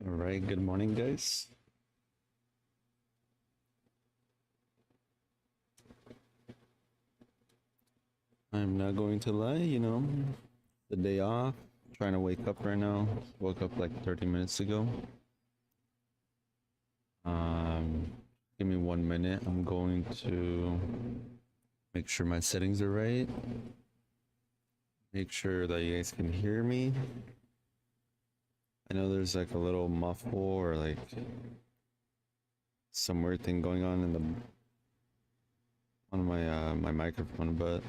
All right, good morning, guys. I'm not going to lie, the day off, trying to wake up right now. Woke up like 30 minutes ago. Um, Give me 1 minute. I'm going to make sure my settings are right. Make sure that you guys can hear me. I know there's like a little muffle or like some weird thing going on in the on my microphone, but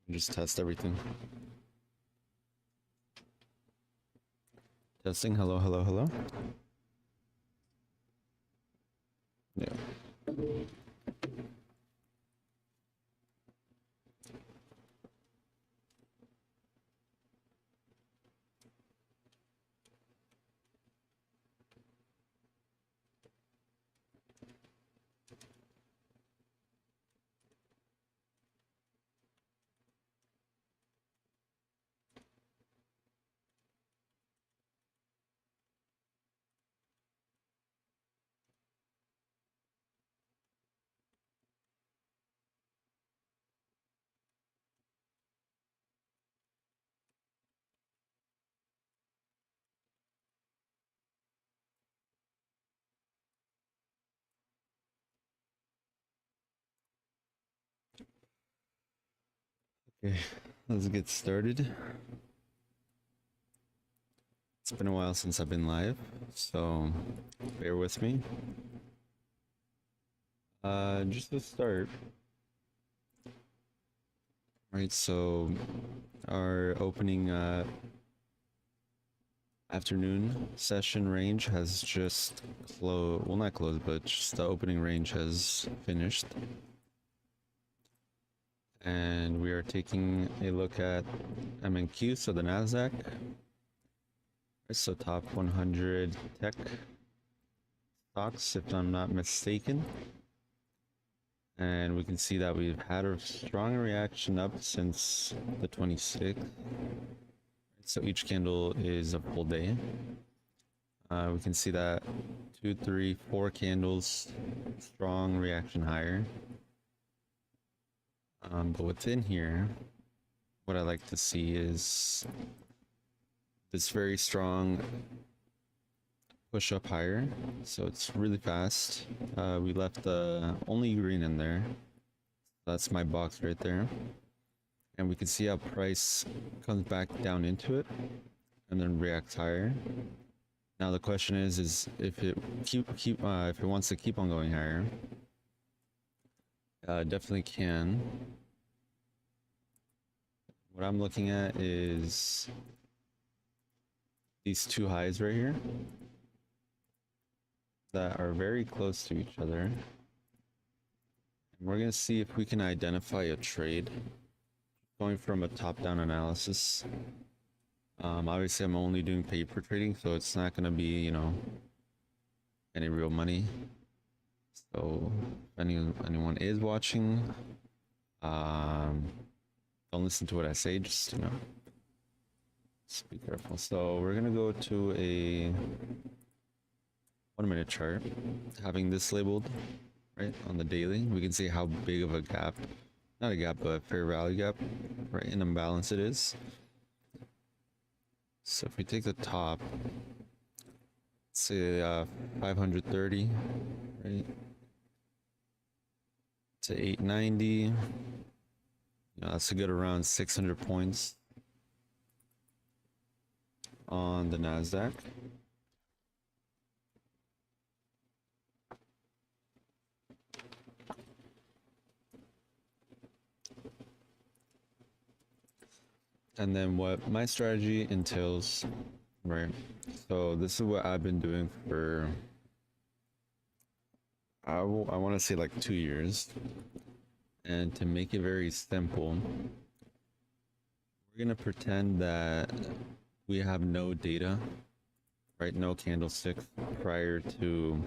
just test everything. Testing. Hello, hello, hello. Yeah. Okay, let's get started. It's been a while since I've been live, so bear with me. Just to start, right? So our opening afternoon session range has just closed. Well, not closed, but just the opening range has finished, and we are taking a look at MNQ, so the Nasdaq. So top 100 tech stocks, if I'm not mistaken. And we can see that we've had a strong reaction up since the 26th. So each candle is a full day. We can see that 2, 3, 4 candles, strong reaction higher. But within here, what I like to see is this very strong push up higher. So it's really fast. We left the only green in there. That's my box right there. And we can see how price comes back down into it and then reacts higher. Now the question is if it if it wants to keep on going higher, definitely can. What I'm looking at is these two highs right here that are very close to each other. And we're gonna see if we can identify a trade going from a top-down analysis. Obviously I'm only doing paper trading, so it's not gonna be, any real money. So if anyone is watching, don't listen to what I say, just, just be careful. So we're gonna go to a 1 minute chart, having this labeled right on the daily. We can see how big of a gap, not a gap, but a fair value gap, right, in imbalance it is. So if we take the top, say 530, right, to 890, that's a good around 600 points on the Nasdaq. And then what my strategy entails, right? So this is what I've been doing for, I want to say like 2 years. And to make it very simple, we're gonna pretend that we have no data, right? No candlesticks prior to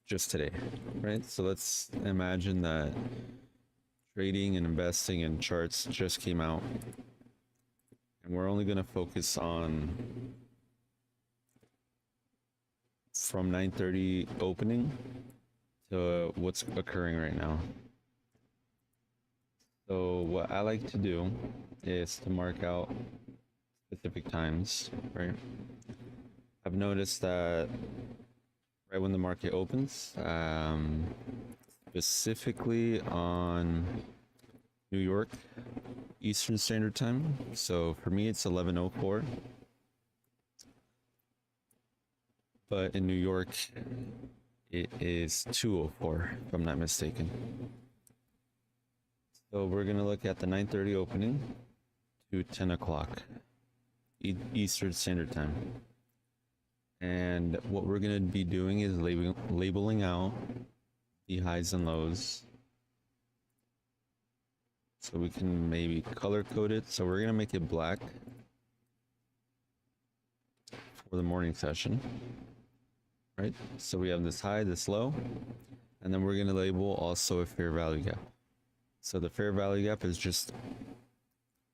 just today, right? So let's imagine that trading and investing in charts just came out, And we're only going to focus on from 9:30 opening to what's occurring right now. So what I like to do is to mark out specific times, right? I've noticed that right when the market opens, specifically on New York Eastern Standard Time. So for me, it's 11:04. But in New York, it is 2:04, if I'm not mistaken. So we're gonna look at the 9:30 opening to 10 o'clock Eastern Standard Time. And what we're gonna be doing is labeling out the highs and lows. So we can maybe color code it. So we're gonna make it black for the morning session, right? So we have this high, this low, and then we're gonna label also a fair value gap. So the fair value gap is just,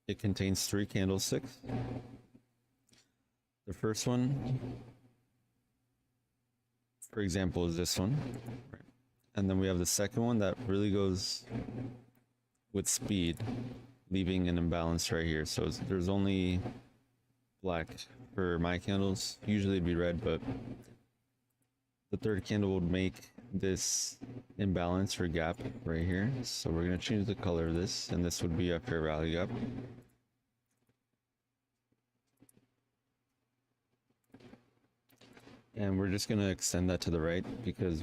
it contains 3 candlesticks. The first one, for example, is this one, right? And then we have the second one that really goes with speed, leaving an imbalance right here. So there's only black for my candles. Usually it'd be red, but the third candle would make this imbalance or gap right here. So we're going to change the color of this, and this would be a fair value gap. And we're just going to extend that to the right because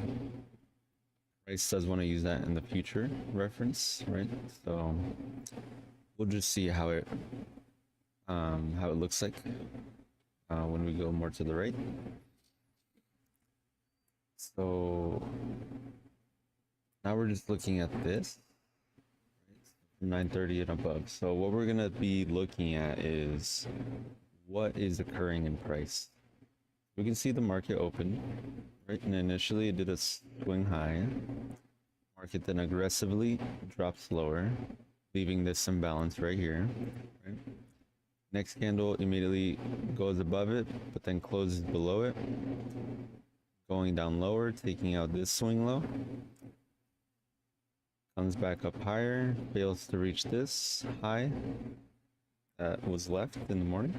price does want to use that in the future reference, right? So we'll just see how it looks like when we go more to the right. So now we're just looking at this, right? 9:30 and above. So what we're gonna be looking at is what is occurring in price. We can see the market open, right? And initially it did a swing high. Market then aggressively drops lower, leaving this imbalance right here, right? Next candle immediately goes above it, but then closes below it, going down lower, taking out this swing low. Comes back up higher, fails to reach this high that was left in the morning.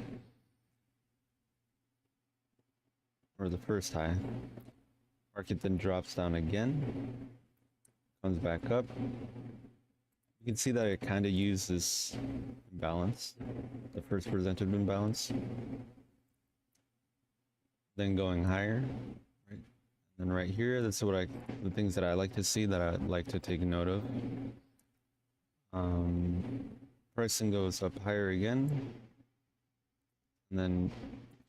Or the first high. Market then drops down again, comes back up. You can see that it kind of used this imbalance, the first presented imbalance. Then going higher, right? And right here, that's what the things that I like to see, that I like to take note of. Pricing goes up higher again, and then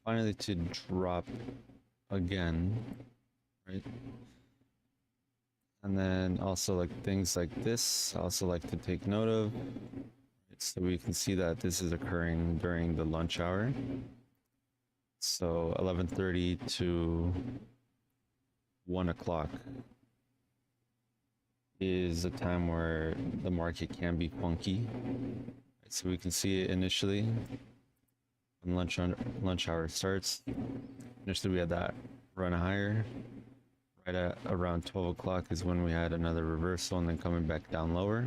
finally to drop again, right? And then also like things like this, I also like to take note of, so we can see that this is occurring during the lunch hour. So 11:30 to 1 o'clock is a time where the market can be funky. So we can see it initially when lunch hour starts. Initially we had that run higher. Right at around 12 o'clock is when we had another reversal and then coming back down lower,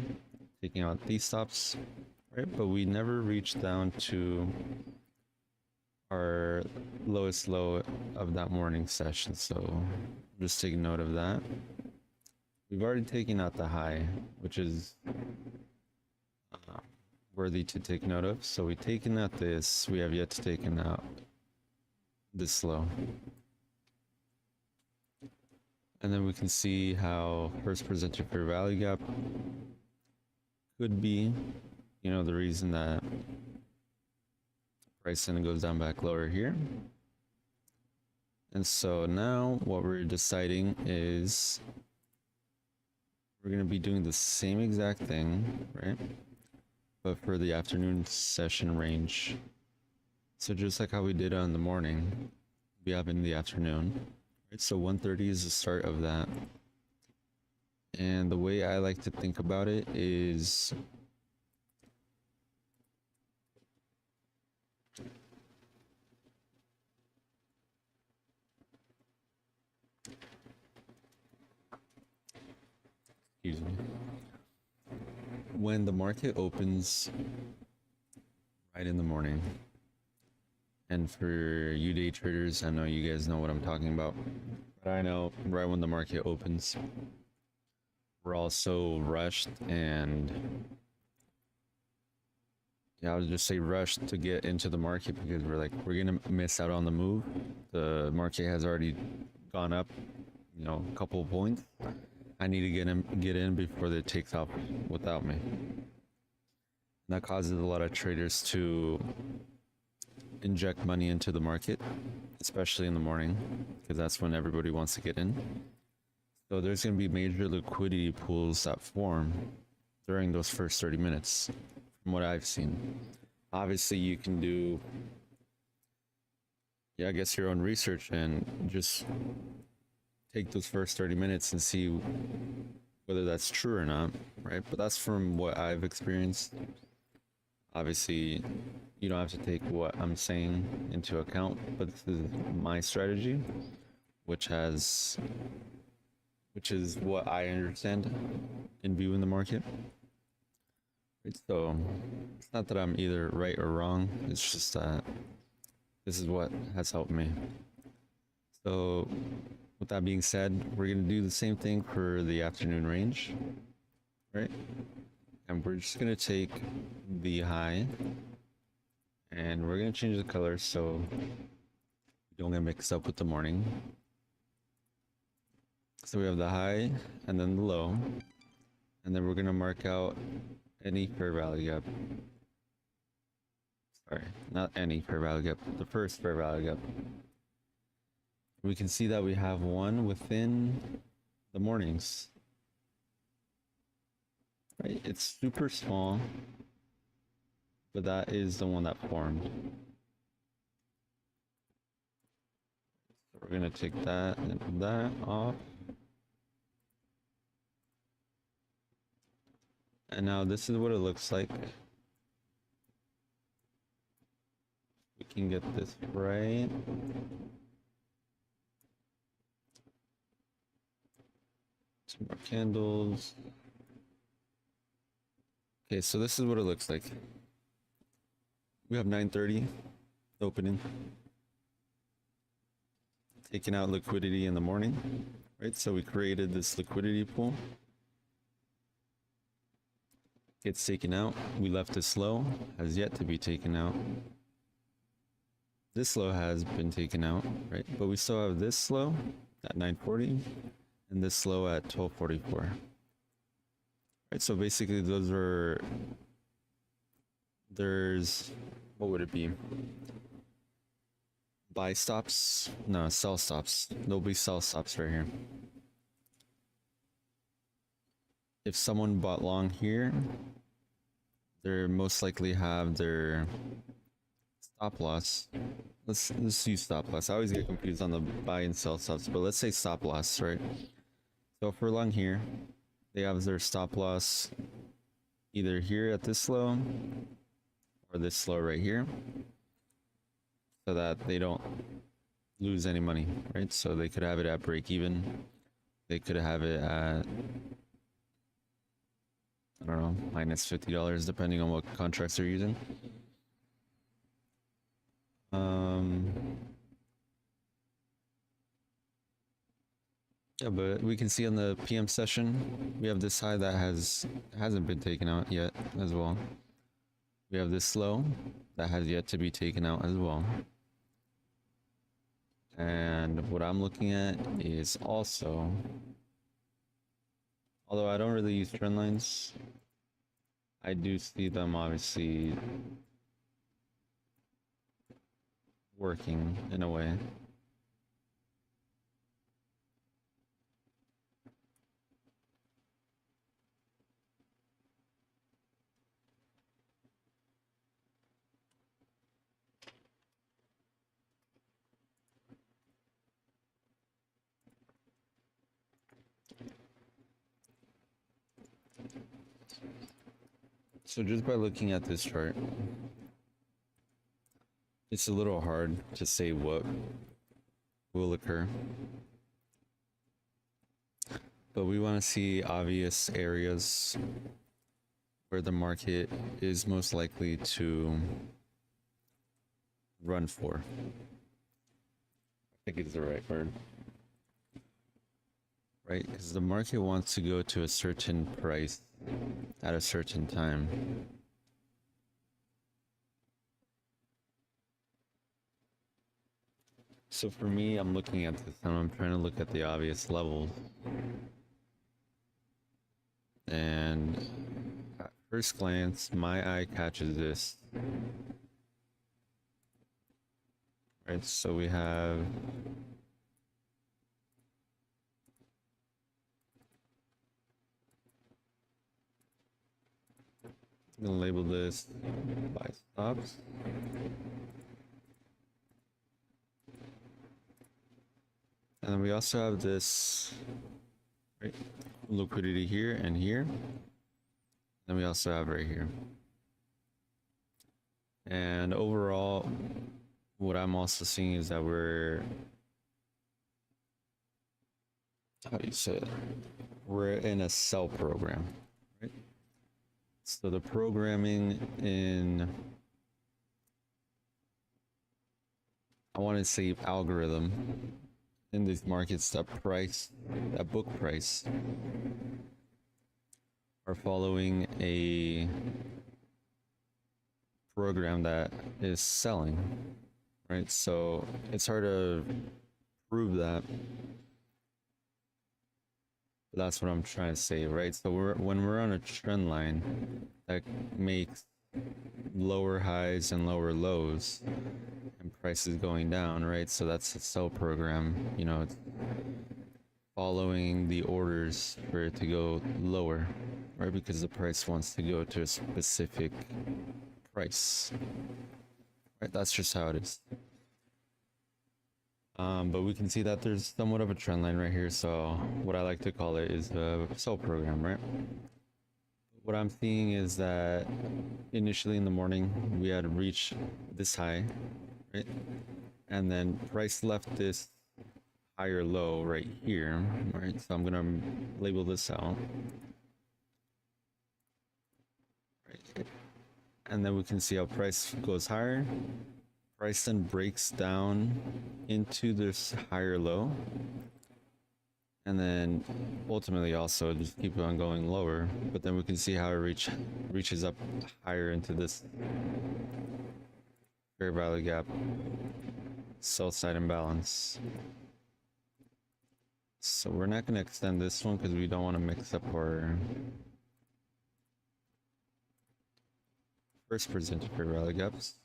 taking out these stops, right? But we never reached down to our lowest low of that morning session. So just take note of that. We've already taken out the high, which is worthy to take note of. So we've taken out this, we have yet to take out this low. And then we can see how first presented fair value gap could be, you know, the reason that price then goes down back lower here. And so now what we're deciding is we're going to be doing the same exact thing, right? But for the afternoon session range. So just like how we did on the morning, we have in the afternoon. So 1:30 is the start of that. And the way I like to think about it is when the market opens right in the morning, and for you day traders, I know you guys know what I'm talking about, but I know right when the market opens, we're all so rushed, and yeah, I would just say rushed to get into the market because we're gonna miss out on the move. The market has already gone up, you know, a couple of points. I need to get in before it takes off without me. And that causes a lot of traders to inject money into the market, especially in the morning, because that's when everybody wants to get in. So there's going to be major liquidity pools that form during those first 30 minutes, from what I've seen. Obviously, you can do, yeah, I guess your own research and just take those first 30 minutes and see whether that's true or not, right? But that's from what I've experienced. Obviously, you don't have to take what I'm saying into account, but this is my strategy, which is what I understand in viewing the market. Right? So it's not that I'm either right or wrong, it's just that this is what has helped me. So with that being said, we're going to do the same thing for the afternoon range, right? And we're just going to take the high and we're going to change the color so we don't get mixed up with the morning. So we have the high and then the low, and then we're going to mark out any fair value gap. Sorry, not any fair value gap, the first fair value gap. We can see that we have one within the mornings. Right? It's super small, but that is the one that formed. So we're gonna take that and that off. And now this is what it looks like. We can get this right. Some more candles. Okay, so this is what it looks like. We have 9:30 opening. Taking out liquidity in the morning, right? So we created this liquidity pool. Gets taken out. We left this low, has yet to be taken out. This low has been taken out, right? But we still have this low at 9:40 and this low at 12:44. Right, so basically there's, what would it be? Buy stops? No, sell stops. There'll be sell stops right here. If someone bought long here, they most likely have their stop loss. Let's use stop loss. I always get confused on the buy and sell stops, but let's say stop loss, right? So if we're long here, they have their stop loss either here at this low or this low right here, so that they don't lose any money, right? So they could have it at break even. They could have it at, I don't know, minus $50, depending on what contracts they're using. Yeah, but we can see on the PM session, we have this high that hasn't been taken out yet as well. We have this low that has yet to be taken out as well. And what I'm looking at is also, although I don't really use trend lines, I do see them obviously working in a way. So just by looking at this chart, it's a little hard to say what will occur. But we want to see obvious areas where the market is most likely to run for. I think it's the right word. Right? Because the market wants to go to a certain price at a certain time. So for me, I'm looking at this and I'm trying to look at the obvious levels. And at first glance, my eye catches this. Right, so we have I'm gonna label this buy stops. And then we also have this right, liquidity here and here. Then we also have right here. And overall, what I'm also seeing is that how do you say it? We're in a sell program, right? So the programming in, I want to say algorithm in these markets, that book price are following a program that is selling, right? So it's hard to prove that, but that's what I'm trying to say, right? So when we're on a trend line that makes lower highs and lower lows and prices going down, right? So that's a sell program, you know, it's following the orders for it to go lower, right? Because the price wants to go to a specific price, right? That's just how it is. But we can see that there's somewhat of a trend line right here. So what I like to call it is a sell program, right? What I'm seeing is that initially in the morning, we had reached this high, right? And then price left this higher low right here, right? So I'm gonna label this out. Right. And then we can see how price goes higher. Price then breaks down into this higher low. And then ultimately also just keep on going lower. But then we can see how it reaches up higher into this fair value gap, sell side imbalance. So we're not going to extend this one because we don't want to mix up our first presented fair value gaps.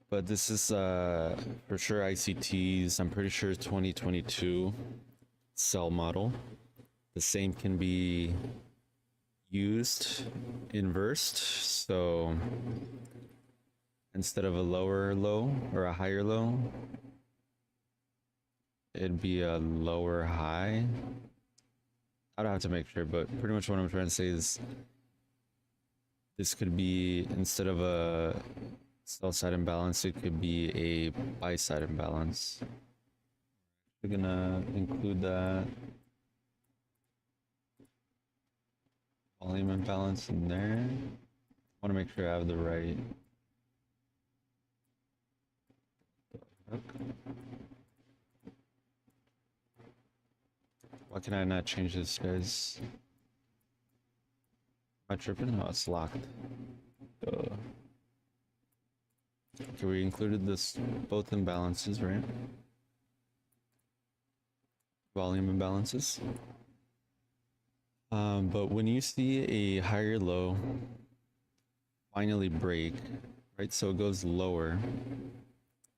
But this is for sure ICT's, I'm pretty sure 2022 sell model. The same can be used inversed. So instead of a lower low or a higher low, it'd be a lower high. I don't have to make sure, but pretty much what I'm trying to say is this could be, instead of a sell side imbalance, it could be a buy side imbalance. We're gonna include that volume imbalance in there. I want to make sure I have the right hook. Why can I not change this, guys? Am I tripping? No, it's locked. Okay, we included this, both imbalances, right? Volume imbalances. But when you see a higher low finally break, right? So it goes lower.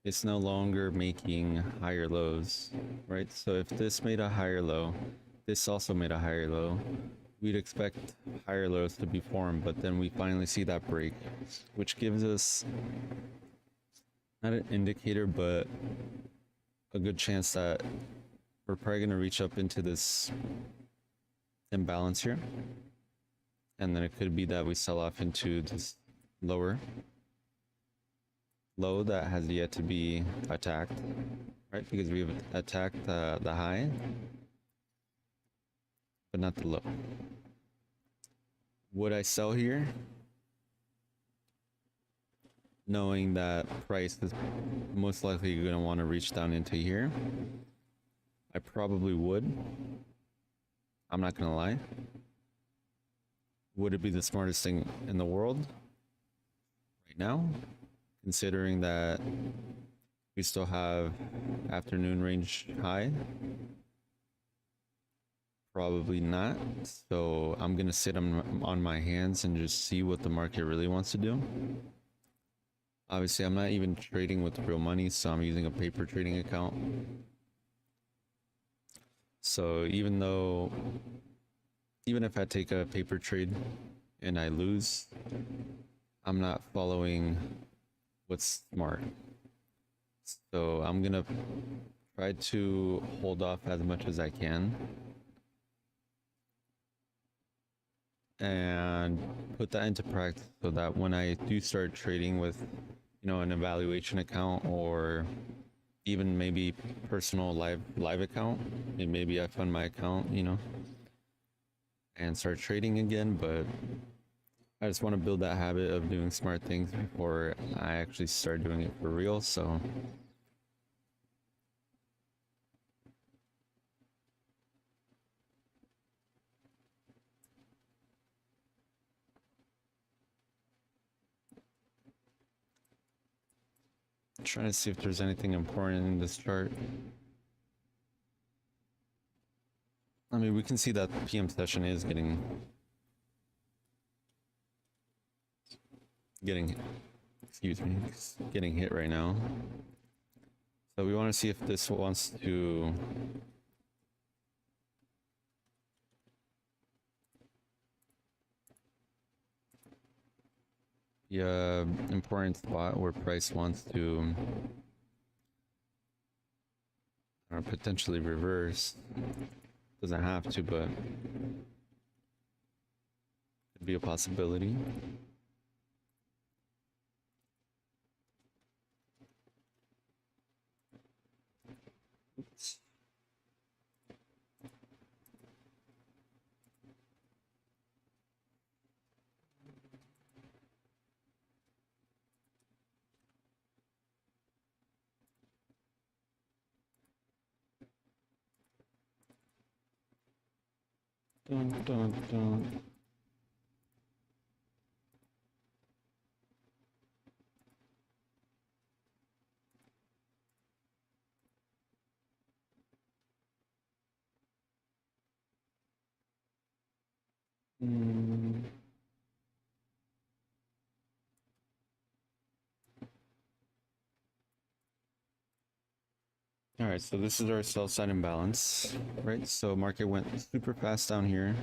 It's no longer making higher lows, right? So if this made a higher low, this also made a higher low, we'd expect higher lows to be formed, but then we finally see that break, which gives us not an indicator, but a good chance that we're probably going to reach up into this imbalance here. And then it could be that we sell off into this lower low that has yet to be attacked, right? Because we've attacked the high, but not the low. Would I sell here? Knowing that price is most likely going to want to reach down into here, I probably would. I'm not going to lie. Would it be the smartest thing in the world right now, considering that we still have afternoon range high? Probably not. So I'm gonna sit on my hands and just see what the market really wants to do. Obviously, I'm not even trading with real money, so I'm using a paper trading account. So even if I take a paper trade and I lose, I'm not following what's smart. So I'm gonna try to hold off as much as I can and put that into practice so that when I do start trading with, you know, an evaluation account or even maybe personal live account, and maybe I fund my account, you know, and start trading again. But I just want to build that habit of doing smart things before I actually start doing it for real. So I'm trying to see if there's anything important in this chart. I mean, we can see that the PM session is getting excuse me, getting hit right now. So we want to see if this wants to be an important spot where price wants to potentially reverse. Doesn't have to, but could be a possibility. Oops. Dun, dun, dun. Mm. All right, so this is our sell side imbalance, right? So market went super fast down here.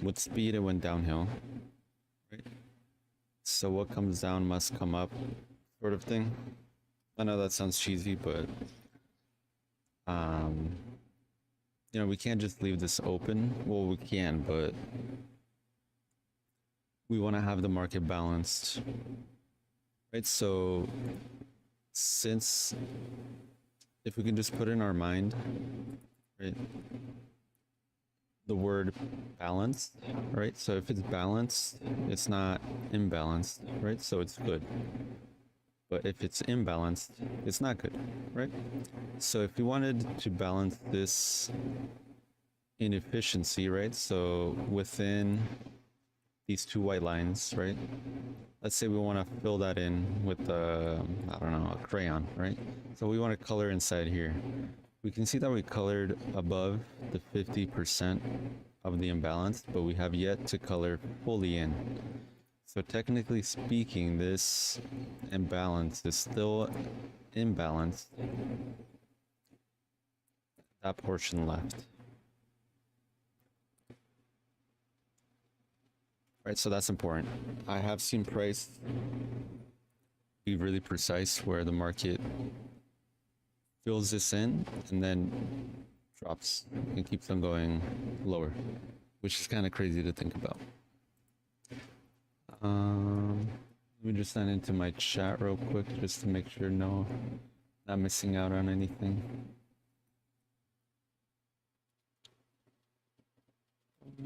With speed, it went downhill, right? So what comes down must come up, sort of thing. I know that sounds cheesy, but you know, we can't just leave this open. Well, we can, but we want to have the market balanced, right? So since if we can just put in our mind, right, the word balanced, right? So if it's balanced, it's not imbalanced, right? So it's good. But if it's imbalanced, it's not good, right? So if we wanted to balance this inefficiency, right? So within these two white lines, right? Let's say we want to fill that in with I don't know, a crayon, right? So we want to color inside here. We can see that we colored above the 50% of the imbalance, but we have yet to color fully in. So technically speaking, this imbalance is still imbalanced. That portion left. Right, so that's important. I have seen price be really precise where the market fills this in and then drops and keeps on going lower, which is kind of crazy to think about. Let me just send into my chat real quick just to make sure not missing out on anything. Okay,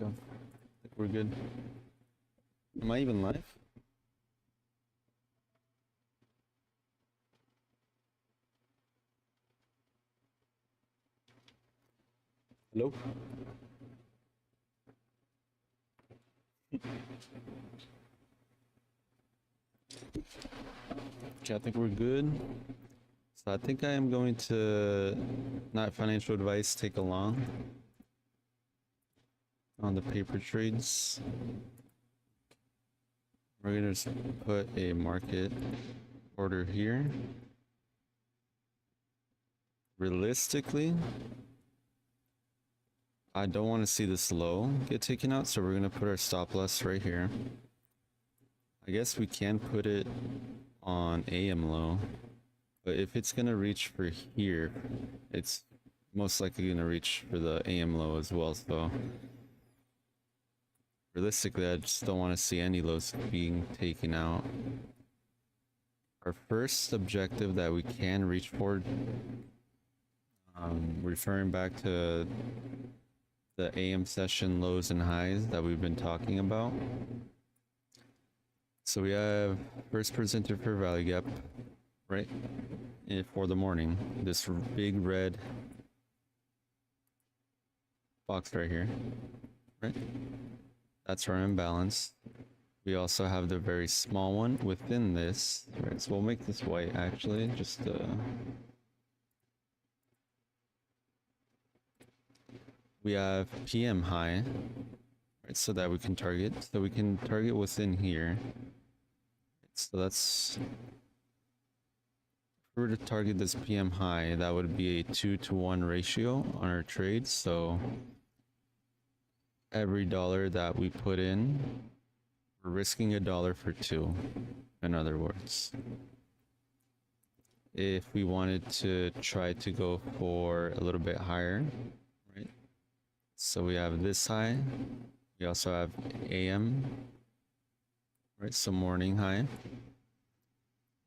I think we're good. Am I even live? Hello? Okay, I think we're good. So I think I am going to, not financial advice, take along on the paper trades. We're gonna just put a market order here. Realistically, I don't want to see this low get taken out, so we're gonna put our stop loss right here. I guess we can put it on AM low, but if it's gonna reach for here, it's most likely gonna reach for the AM low as well. So realistically, I just don't want to see any lows being taken out. Our first objective that we can reach for, referring back to the AM session lows and highs that we've been talking about. So we have first presented for value gap, right? For the morning, this big red box right here, right? That's our imbalance. We also have the very small one within this, right? So we'll make this white actually, just we have PM high, right? So that we can target. So we can target within here. So that's, if we were to target this PM high, that would be a 2-to-1 ratio on our trade. So every dollar that we put in, we're risking $1 for 2, in other words. If we wanted to try to go for a little bit higher, right? So we have this high, we also have AM, right? So morning high. And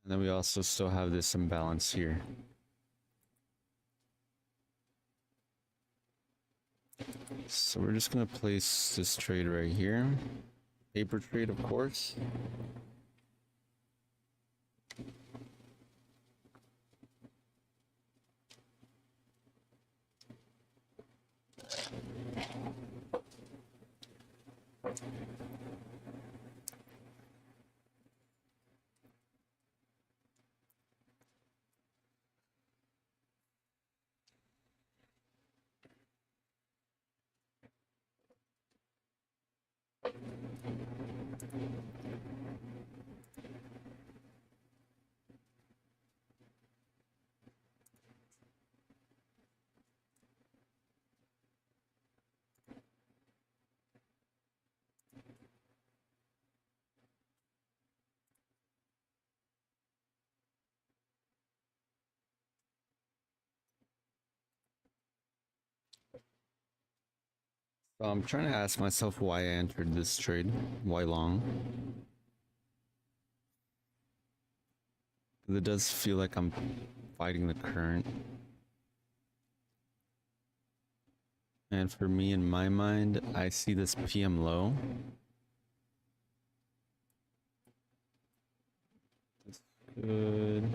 then we also still have this imbalance here. So we're just gonna place this trade right here. Paper trade, of course. So I'm trying to ask myself why I entered this trade. Why long? It does feel like I'm fighting the current. And for me, in my mind, I see this PM low. That's good.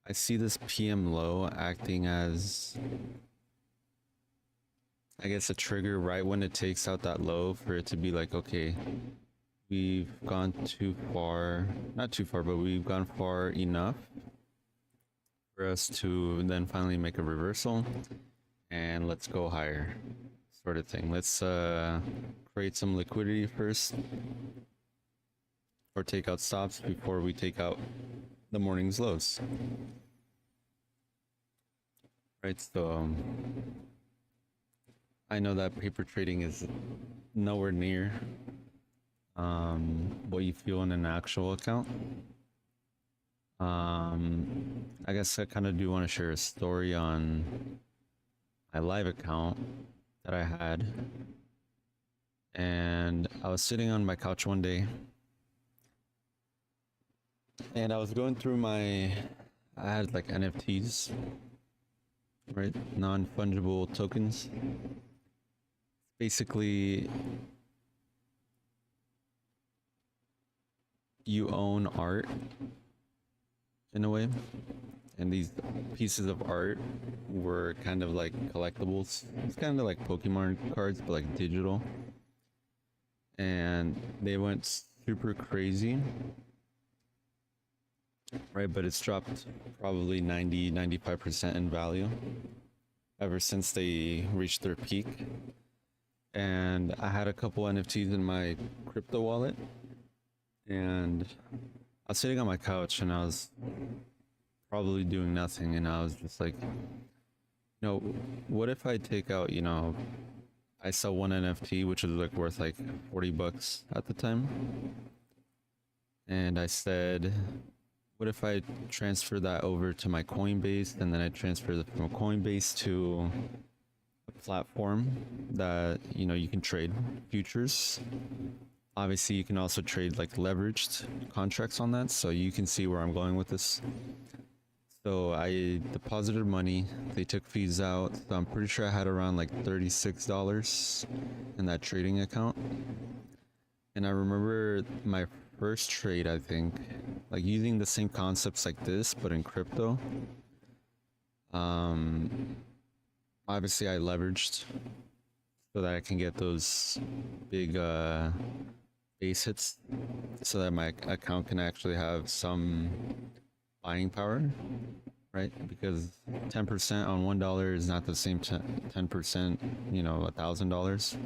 I see this PM low acting as, I guess, a trigger right when it takes out that low for it to be like, okay, we've gone too far, not too far, but we've gone far enough for us to then finally make a reversal and let's go higher, sort of thing. Let's create some liquidity first, or take out stops before we take out the morning's lows. Right, so I know that paper trading is nowhere near what you feel in an actual account. I guess I kind of do want to share a story on my live account that I had. And I was sitting on my couch one day and I was going through I had like NFTs, right? Non-fungible tokens. basically you own art in a way, and these pieces of art were kind of like collectibles. It's kind of like Pokemon cards, but like digital. And they went super crazy, right? But it's dropped probably 95% in value ever since they reached their peak. And I had a couple NFTs in my crypto wallet, and I was sitting on my couch and I was probably doing nothing, and I was just like, what if I take out, I saw one NFT which was like worth like $40 at the time, and I said, what if I transfer that over to my Coinbase, and then I transfer it from Coinbase to a platform that you can trade futures. Obviously you can also trade like leveraged contracts on that, so you can see where I'm going with this. So I deposited money, they took fees out, so I'm pretty sure I had around like $36 in that trading account. And I remember my first trade, I think, like using the same concepts like this but in crypto. Obviously I leveraged so that I can get those big base hits, so that my account can actually have some buying power, right? Because 10% on $1 is not the same 10%, $1,000. So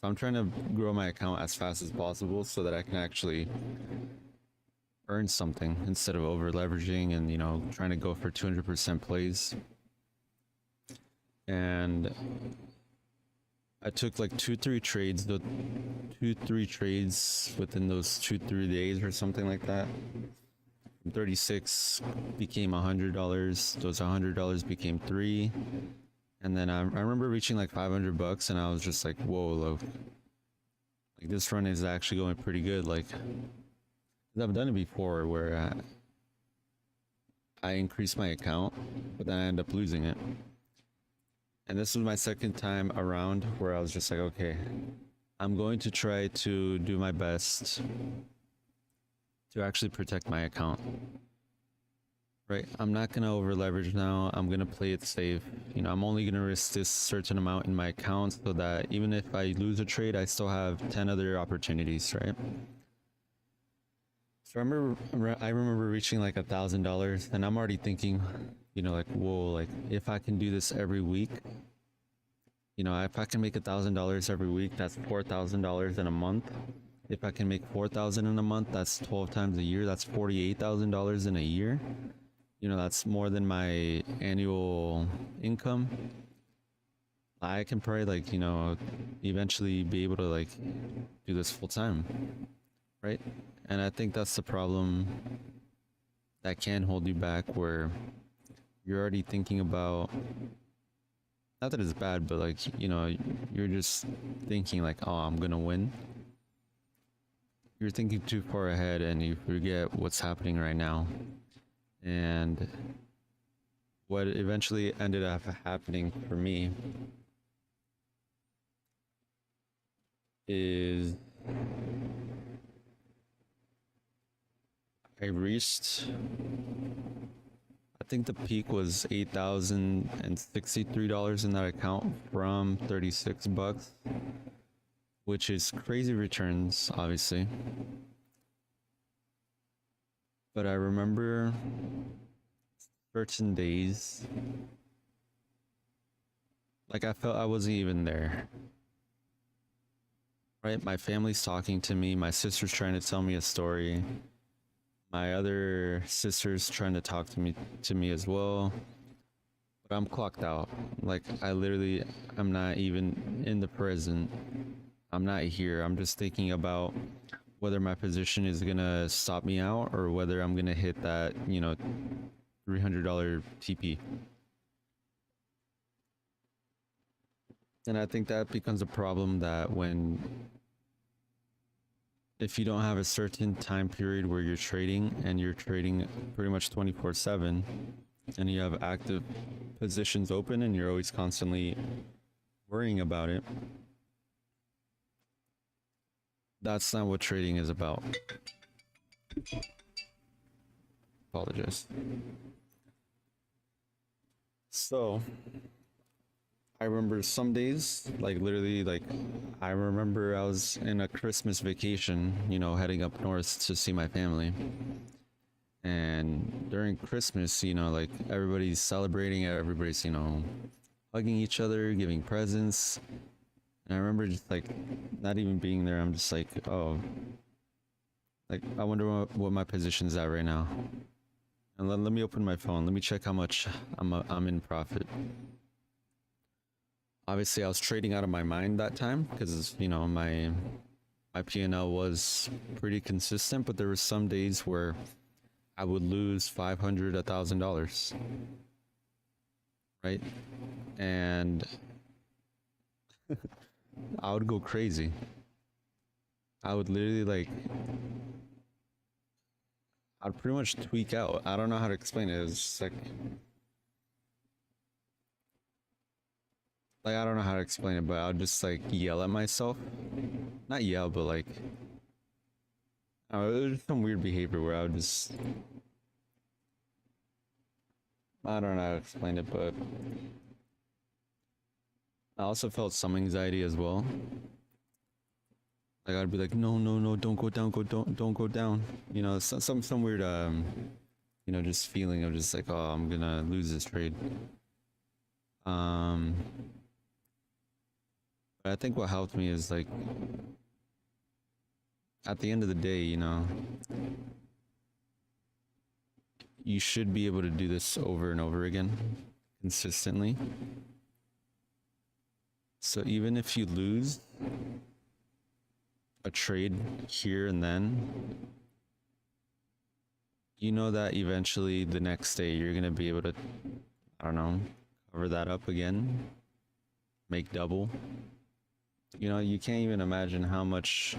I'm trying to grow my account as fast as possible so that I can actually earn something instead of over leveraging and trying to go for 200% plays. And I took like 2-3 trades, the 2-3 trades within those 2-3 days or something like that. 36 became $100. Those $100 became 3, and then I remember reaching like $500, and I was just like, whoa, look, like this run is actually going pretty good. Like, I've done it before where I increased my account, but then I end up losing it. And this was my second time around where I was just like, okay, I'm going to try to do my best to actually protect my account, right? I'm not gonna over leverage now. I'm gonna play it safe. I'm only gonna risk this certain amount in my account so that even if I lose a trade, I still have 10 other opportunities, right? So I remember reaching like $1,000, and I'm already thinking, like, whoa, like if I can do this every week, if I can make $1,000 every week, that's $4,000 in a month. If I can make 4,000 in a month, that's 12 times a year. That's $48,000 in a year. That's more than my annual income. I can probably like, eventually be able to like do this full time, right? And I think that's the problem that can hold you back, where you're already thinking about, not that it's bad, but like, you're just thinking like, oh, I'm gonna win. You're thinking too far ahead and you forget what's happening right now. And what eventually ended up happening for me is I reached, I think the peak was $8,063 in that account from $36, which is crazy returns, obviously. But I remember certain days, like I felt I wasn't even there. Right? My family's talking to me, my sister's trying to tell me a story. My other sister's trying to talk to me as well. But I'm clocked out. Like I'm not even in the present. I'm not here. I'm just thinking about whether my position is gonna stop me out or whether I'm gonna hit that, $300 TP. And I think that becomes a problem, that if you don't have a certain time period where you're trading and you're trading pretty much 24/7 and you have active positions open and you're always constantly worrying about it, That's not what trading is about. Apologize. So I remember some days, like literally, like I remember I was in a Christmas vacation, you know, heading up north to see my family. And during Christmas, you know, like everybody's celebrating, everybody's, you know, hugging each other, giving presents. And I remember just like not even being there. I'm just like, oh, like I wonder what my position's at right now. And let me open my phone. Let me check how much I'm in profit. Obviously, I was trading out of my mind that time because you know my P&L was pretty consistent, but there were some days where I would lose $500, $1,000, right? And I would go crazy. I would literally like, I'd pretty much tweak out. I don't know how to explain it. It was just like I don't know how to explain it, but I would just like yell at myself. Not yell, but like, I don't know, it was some weird behavior where I would just, I don't know how to explain it, but I also felt some anxiety as well. Like I'd be like, no, no, no, don't go down, don't go down. You know, some weird you know, just feeling of just like, oh, I'm gonna lose this trade. But I think what helped me is like, at the end of the day, you know, you should be able to do this over and over again, consistently. So even if you lose a trade here and then, you know that eventually the next day you're gonna be able to, I don't know, cover that up again, make double. You know, you can't even imagine how much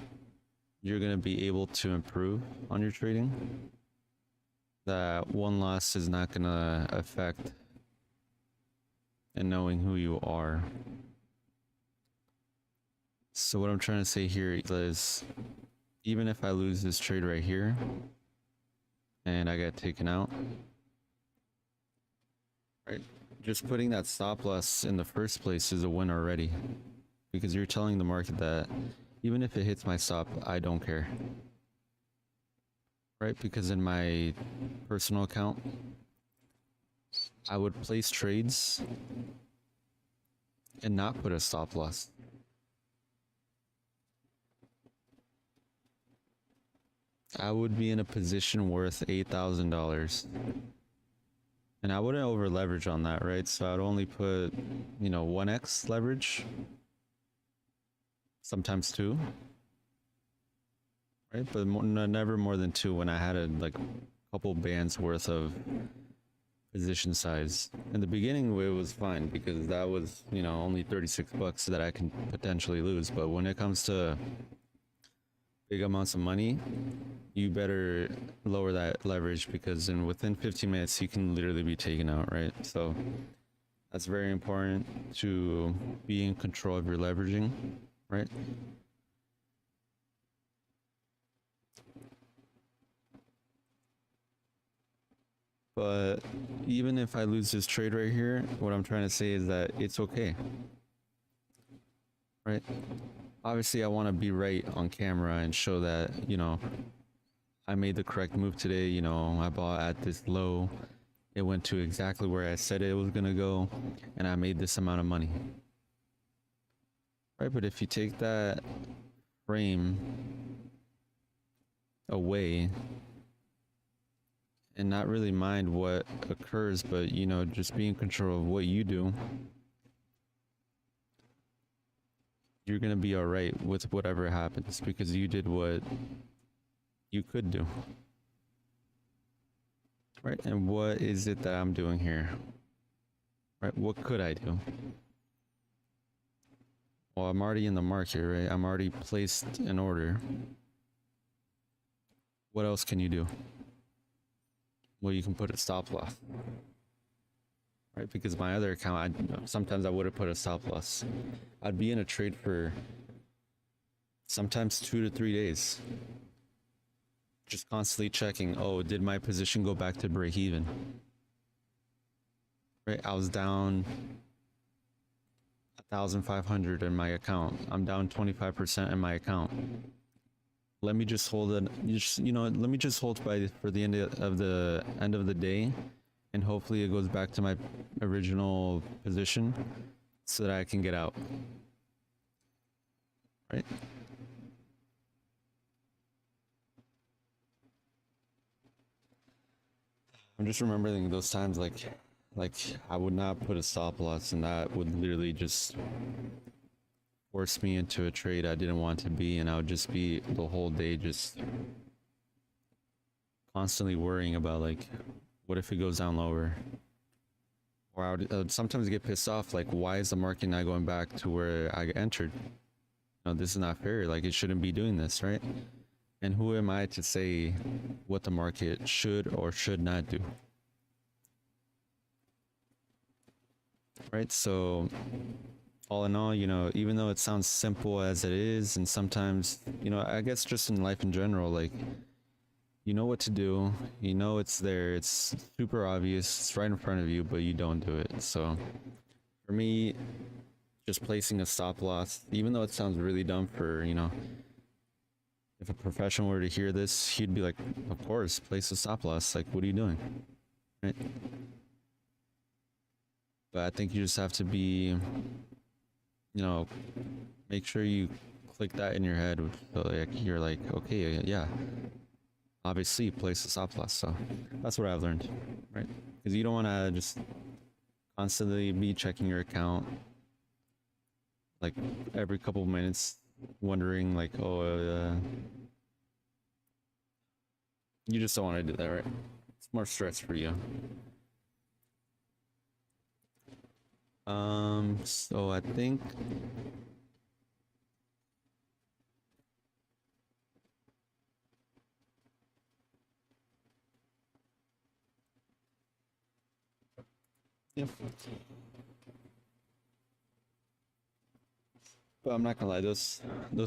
you're gonna be able to improve on your trading. That one loss is not gonna affect in knowing who you are. So what I'm trying to say here is, even if I lose this trade right here and I get taken out, right? Just putting that stop loss in the first place is a win already, because you're telling the market that even if it hits my stop, I don't care, right? Because in my personal account, I would place trades and not put a stop loss. I would be in a position worth $8,000. And I wouldn't over leverage on that, right? So I'd only put, you know, 1x leverage, sometimes 2, right? But never more than 2 when I had a like couple bands worth of position size. In the beginning, it was fine because that was, you know, only 36 bucks that I can potentially lose. But when it comes to big amounts of money, you better lower that leverage, because within 15 minutes you can literally be taken out, right? So that's very important, to be in control of your leveraging, right? But even if I lose this trade right here, what I'm trying to say is that it's okay, right? Obviously I want to be right on camera and show that, you know, I made the correct move today. You know, I bought at this low, it went to exactly where I said it was gonna go, and I made this amount of money, right? But if you take that frame away and not really mind what occurs, but, you know, just be in control of what you do, you're gonna be all right with whatever happens, because you did what you could do, right? And what is it that I'm doing here, right? What could I do? Well, I'm already in the market, right? I'm already placed in order. What else can you do? Well, you can put a stop loss, right? Because my other account, sometimes I would have put a stop loss. I'd be in a trade for Sometimes 2 to 3 days. Just constantly checking, oh, did my position go back to break even? Right, I was down 1,500 in my account. I'm down 25% in my account. Let me just hold it. Let me just hold for the end of the day, and hopefully it goes back to my original position, so that I can get out. Right. I'm just remembering those times, like I would not put a stop loss, and that would literally just force me into a trade I didn't want to be, and I would just be the whole day just constantly worrying about, like, what if it goes down lower? Or I would sometimes get pissed off, like, why is the market not going back to where I entered? No, this is not fair. Like, it shouldn't be doing this, right? And who am I to say what the market should or should not do? Right? So, all in all, even though it sounds simple as it is, and sometimes, I guess just in life in general, like, you know what to do, it's there, it's super obvious, it's right in front of you, but you don't do it. So, for me, just placing a stop loss, even though it sounds really dumb for, if a professional were to hear this, he'd be like, of course, place a stop loss. Like, what are you doing? Right? But I think you just have to be, make sure you click that in your head. So like, you're like, okay, yeah, obviously place a stop loss. So that's what I've learned, right? Because you don't want to just constantly be checking your account like every couple of minutes, wondering like, oh, you just don't want to do that, right? It's more stress for you. So I think yep. But I'm not gonna lie, those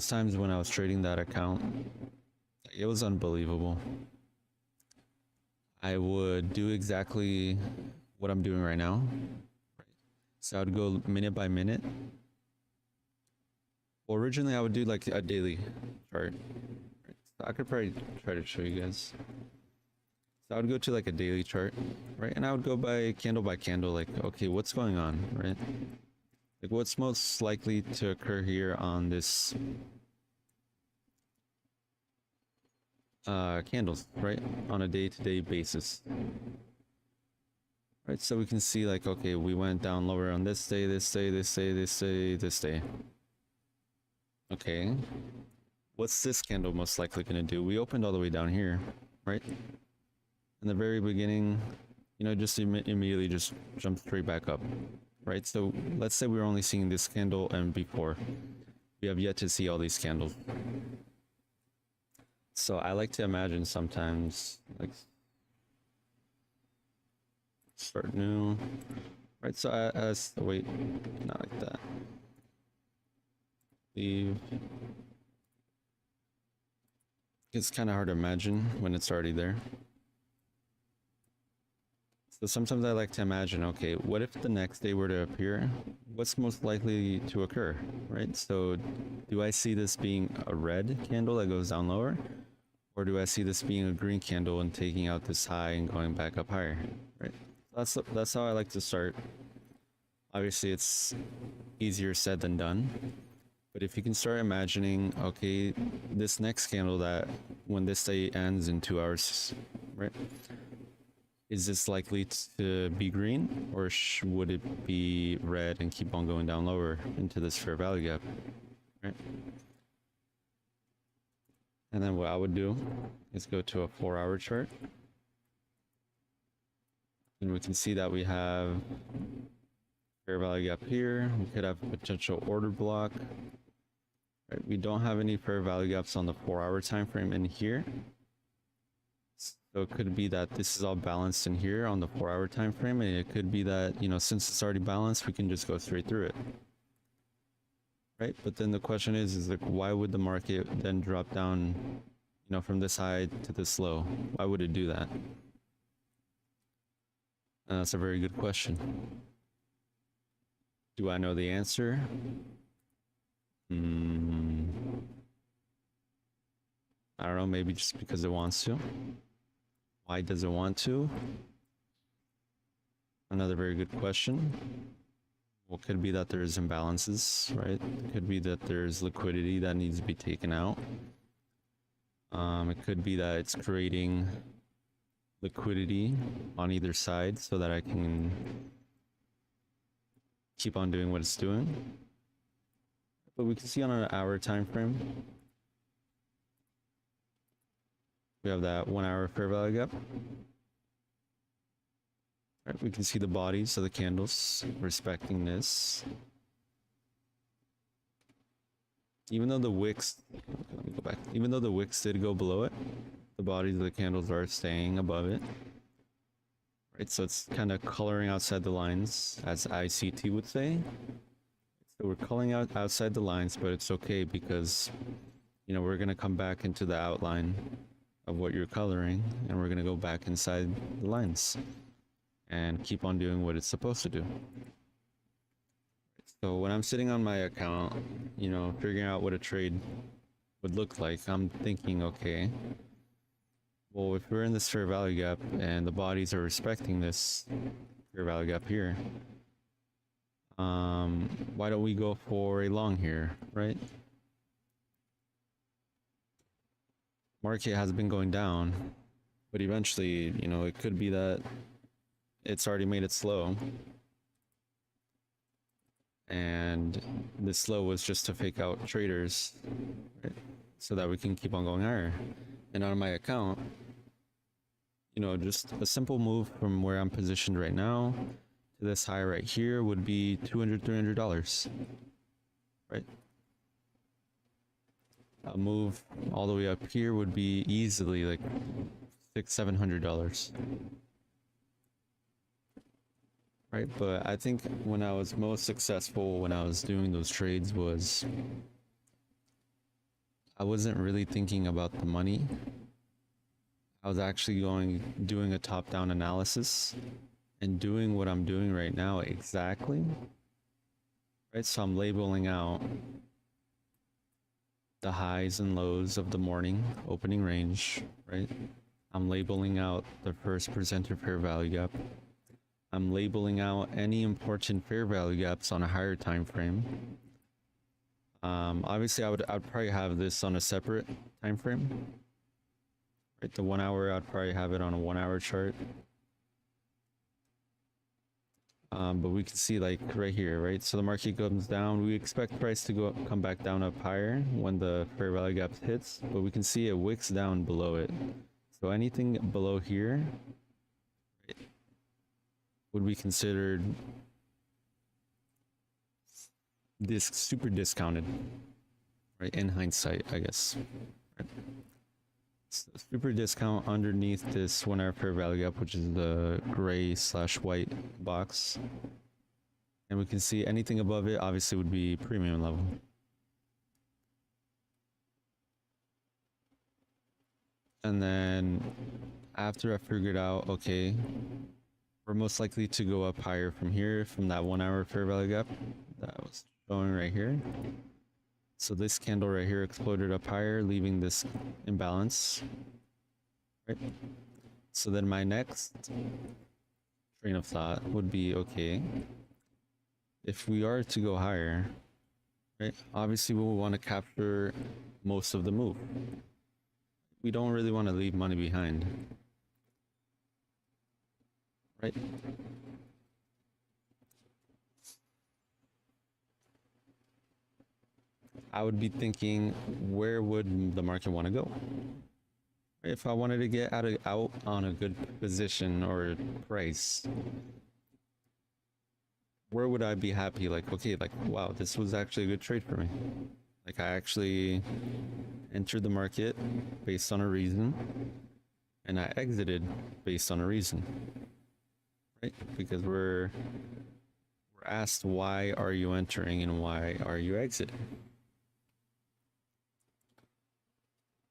times when I was trading that account, it was unbelievable. I would do exactly what I'm doing right now. So I would go minute by minute. Well, originally I would do like a daily chart. So I could probably try to show you guys. So I would go to like a daily chart, right? And I would go by candle, like, okay, what's going on, right? Like, what's most likely to occur here on this candles, right? On a day-to-day basis. Right, so we can see like, okay, we went down lower on this day, this day, this day, this day, this day. Okay, what's this candle most likely going to do? We opened all the way down here, right? In the very beginning, just immediately just jump straight back up, right? So let's say we were only seeing this candle and before. We have yet to see all these candles. So I like to imagine sometimes, like, start new, right? So as wait, not like that. Leave. It's kind of hard to imagine when it's already there. So sometimes I like to imagine, okay, what if the next day were to appear? What's most likely to occur, right? So do I see this being a red candle that goes down lower? Or do I see this being a green candle and taking out this high and going back up higher, right? That's how I like to start. Obviously, it's easier said than done. But if you can start imagining, okay, this next candle that when this day ends in 2 hours, right? Is this likely to be green, or would it be red and keep on going down lower into this fair value gap, right? And then what I would do is go to a 4-hour chart. And we can see that we have fair value gap here. We could have a potential order block. Right? We don't have any fair value gaps on the 4-hour time frame in here. So it could be that this is all balanced in here on the 4-hour time frame, and it could be that, since it's already balanced, we can just go straight through it. right? But then the question is like, why would the market then drop down, you know, from this high to this low? Why would it do that? That's a very good question. Do I know the answer? I don't know, maybe just because it wants to. Why does it want to? Another very good question. Well, could be that there's imbalances, right? It could be that there's liquidity that needs to be taken out. It could be that it's creating liquidity on either side so that I can keep on doing what it's doing. But we can see on an hour time frame, we have that 1 hour fair value gap. Right, we can see the bodies of the candles respecting this. Even though the wicks, let me go back. Even though the wicks did go below it, the bodies of the candles are staying above it. Right, so it's kind of coloring outside the lines, as ICT would say. So we're culling out outside the lines, but it's okay because, you know, we're gonna come back into the outline of what you're coloring, and we're gonna go back inside the lines and keep on doing what it's supposed to do. So when I'm sitting on my account, you know, figuring out what a trade would look like, I'm thinking, okay, well, if we're in this fair value gap and the bodies are respecting this fair value gap here, why don't we go for a long here, right? Market has been going down, but eventually, you know, it could be that it's already made it slow, and this slow was just to fake out traders, right? So that we can keep on going higher. And on my account, you know, just a simple move from where I'm positioned right now to this high right here would be $200, $300, right? A move all the way up here would be easily like $600, $700. Right, but I think when I was most successful when I was doing those trades was I wasn't really thinking about the money. I was actually doing a top-down analysis and doing what I'm doing right now exactly. Right, so I'm labeling out the highs and lows of the morning opening range, right? I'm labeling out the first presenter fair value gap. I'm labeling out any important fair value gaps on a higher time frame. Obviously, I'd probably have this on a separate time frame. Right, the 1 hour, I'd probably have it on a 1 hour chart. But we can see like right here, right? So the market comes down. We expect price to come back down up higher when the fair value gap hits, but we can see it wicks down below it. So anything below here would be considered this super discounted, right? In hindsight, I guess. Right? So super discount underneath this 1 hour fair value gap, which is the gray/white box. And we can see anything above it obviously would be premium level. And then after I figured out, okay, we're most likely to go up higher from here, from that 1 hour fair value gap that I was showing right here. So this candle right here exploded up higher, leaving this imbalance, right? So then my next train of thought would be, okay, if we are to go higher, right, obviously we'll want to capture most of the move. We don't really want to leave money behind, right? I would be thinking, where would the market want to go? If I wanted to get out on a good position or price, where would I be happy? Like, okay, like, wow, this was actually a good trade for me. Like, I actually entered the market based on a reason, and I exited based on a reason, right? Because we're asked why are you entering and why are you exiting.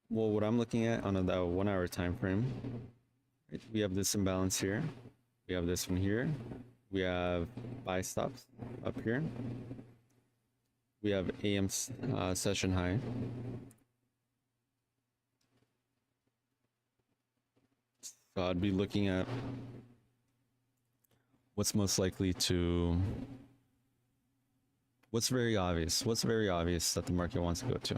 Well, what I'm looking at on that 1 hour time frame, right, we have this imbalance here, we have this one here, we have buy stops up here, we have AM session high. So I'd be looking at what's most likely to, what's very obvious that the market wants to go to.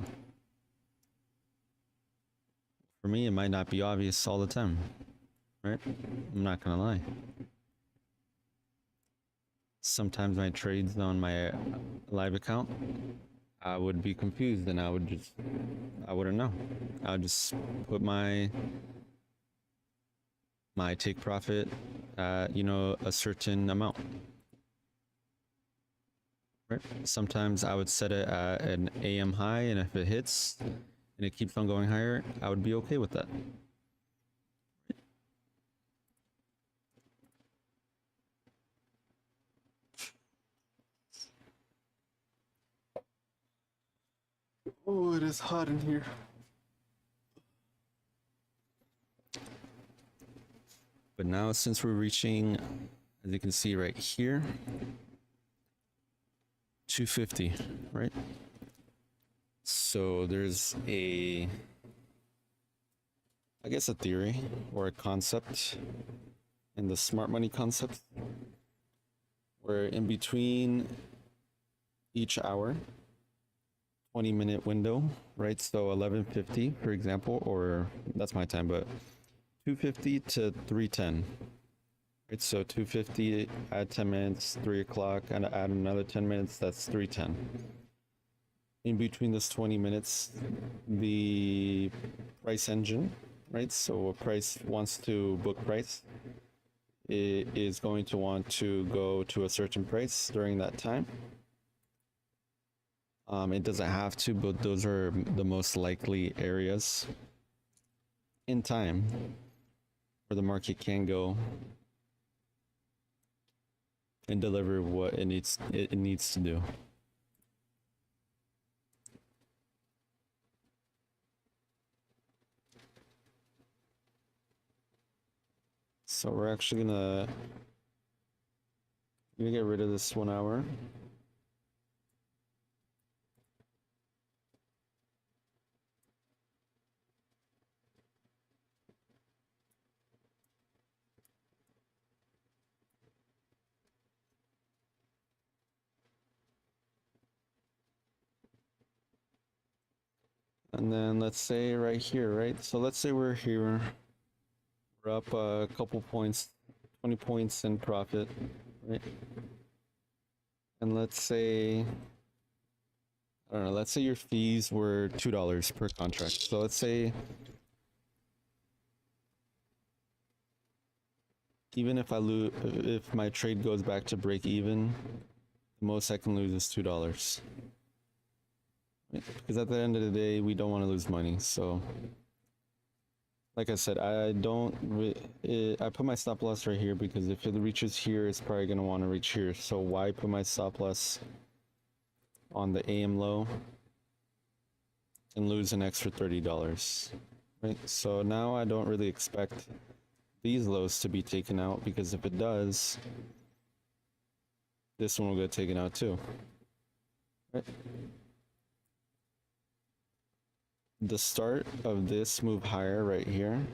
For me, it might not be obvious all the time, right? I'm not gonna lie. Sometimes my trades on my live account, I would be confused and I wouldn't know. I would just put my take profit at, you know, a certain amount. Right? Sometimes I would set it at an AM high, and if it hits and it keeps on going higher, I would be okay with that. Oh, it is hot in here. But now, since we're reaching, as you can see right here, 250, right? So there's I guess a theory or a concept in the smart money concept where in between each hour, 20-minute window, right? So 11:50, for example, or that's my time, but 2:50 to 3:10. Right, so 2:50, add 10 minutes, 3 o'clock, and add another 10 minutes, that's 3:10. In between this 20 minutes, the price engine, right? So a price wants to book price, it is going to want to go to a certain price during that time. It doesn't have to, but those are the most likely areas in time where the market can go and deliver what it needs to do. So we're actually gonna get rid of this 1 hour. And then let's say right here, right? So let's say we're here, we're up a couple points, 20 points in profit, right? And let's say, I don't know, let's say your fees were $2 per contract. So let's say, even if if my trade goes back to break even, the most I can lose is $2. Because at the end of the day, we don't want to lose money. So, like I said, I put my stop loss right here because if it reaches here, it's probably going to want to reach here. So why put my stop loss on the AM low and lose an extra $30, right? So now I don't really expect these lows to be taken out, because if it does, this one will get taken out too, right? The start of this move higher right here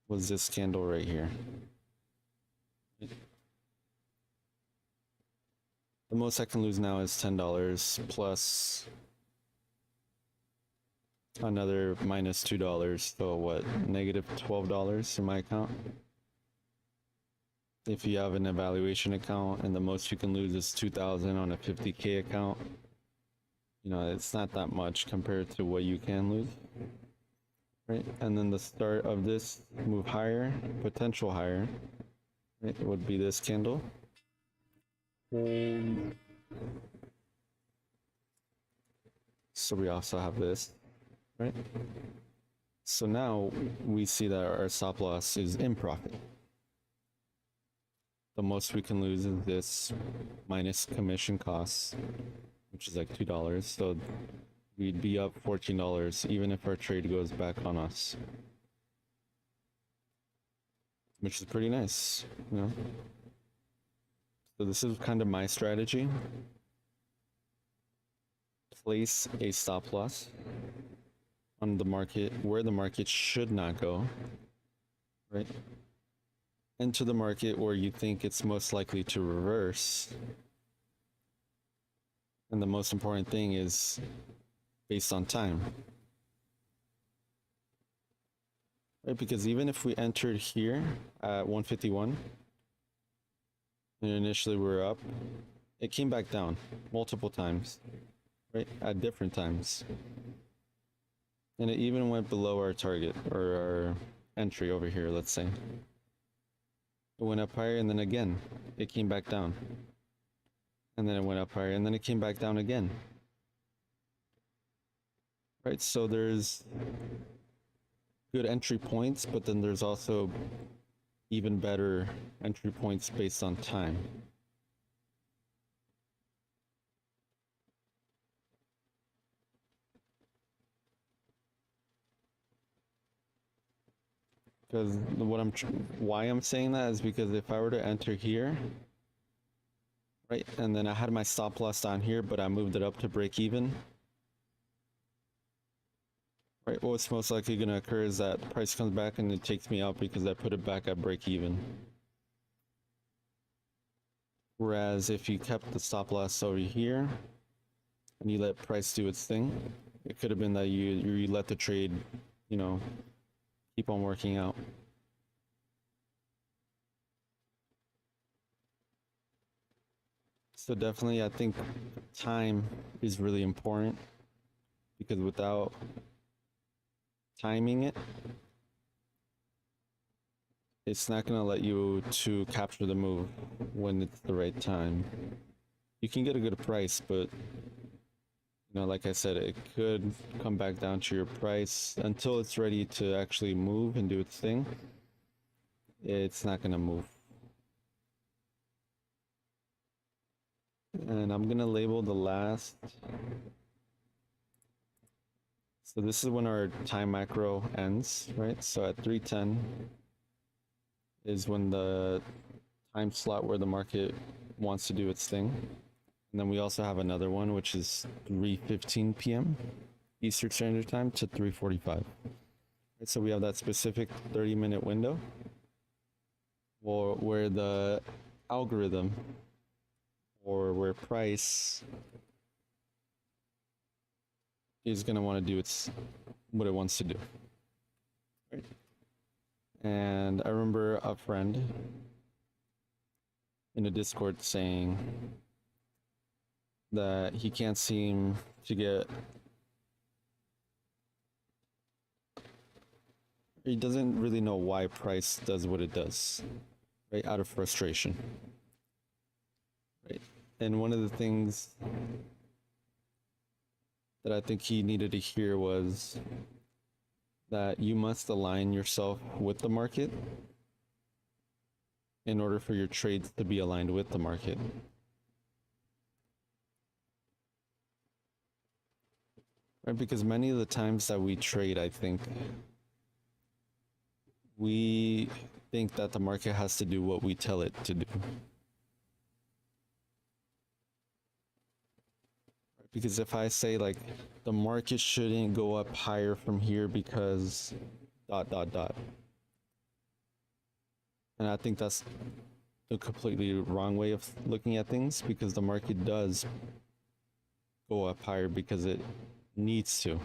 was this candle right here. The most I can lose now is $10 plus another minus $2. So what, negative $12 in my account? If you have an evaluation account and the most you can lose is 2,000 on a 50K account, you know, it's not that much compared to what you can lose, right? And then the start of this move higher, potential higher, right, would be this candle. And so we also have this, right? So now we see that our stop loss is in profit. the most we can lose is this minus commission costs, which is like $2. So we'd be up $14 even if our trade goes back on us, which is pretty nice, you know. So this is kind of my strategy. Place a stop loss on the market where the market should not go, right? Enter the market where you think it's most likely to reverse. And the most important thing is based on time. Right? Because even if we entered here at 151 and initially we were up, it came back down multiple times, right? At different times. And it even went below our target or our entry over here, let's say. It went up higher and then again, it came back down. And then it went up higher and then it came back down again. Right, so there's good entry points, but then there's also even better entry points based on time. Because why I'm saying that is because if I were to enter here, right, and then I had my stop loss down here, but I moved it up to break even, right, what's most likely going to occur is that the price comes back and it takes me out because I put it back at break even. Whereas if you kept the stop loss over here and you let price do its thing, it could have been that you let the trade, you know, keep on working out. So definitely I think time is really important, because without timing it, it's not going to let you to capture the move when it's the right time. You can get a good price, but you know, like I said, it could come back down to your price until it's ready to actually move and do its thing. It's not going to move. And I'm going to label the last. So this is when our time macro ends, right? So at 3:10 is when the time slot where the market wants to do its thing. And then we also have another one, which is 3:15 p.m. Eastern Standard Time to 3:45. Right, so we have that specific 30-minute window where the algorithm, or where price is going to want to do what it wants to do. Right? And I remember a friend in a Discord saying that he can't seem to he doesn't really know why price does what it does, right? Out of frustration, right? And one of the things that I think he needed to hear was that you must align yourself with the market in order for your trades to be aligned with the market. Right, because many of the times that we trade, I think we think that the market has to do what we tell it to do. Because if I say like the market shouldn't go up higher from here because ... And I think that's a completely wrong way of looking at things, because the market does go up higher because it needs to.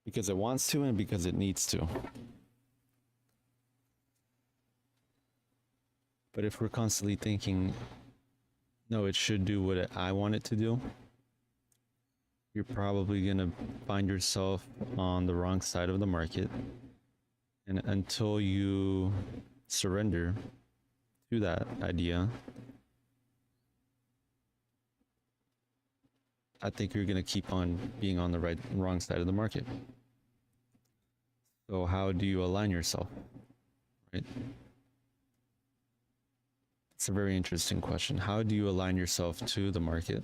Because it wants to and because it needs to. But if we're constantly thinking, no, it should do what I want it to do, you're probably going to find yourself on the wrong side of the market. And until you surrender to that idea, I think you're going to keep on being on the wrong side of the market. So how do you align yourself, right? It's a very interesting question. How do you align yourself to the market?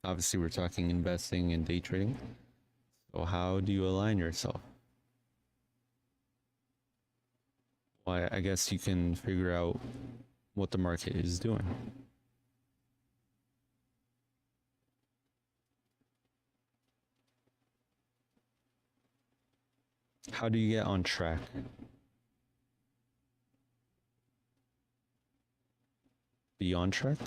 Obviously, we're talking investing and day trading. So how do you align yourself? Well, I guess you can figure out what the market is doing. How do you get on track? Be on track?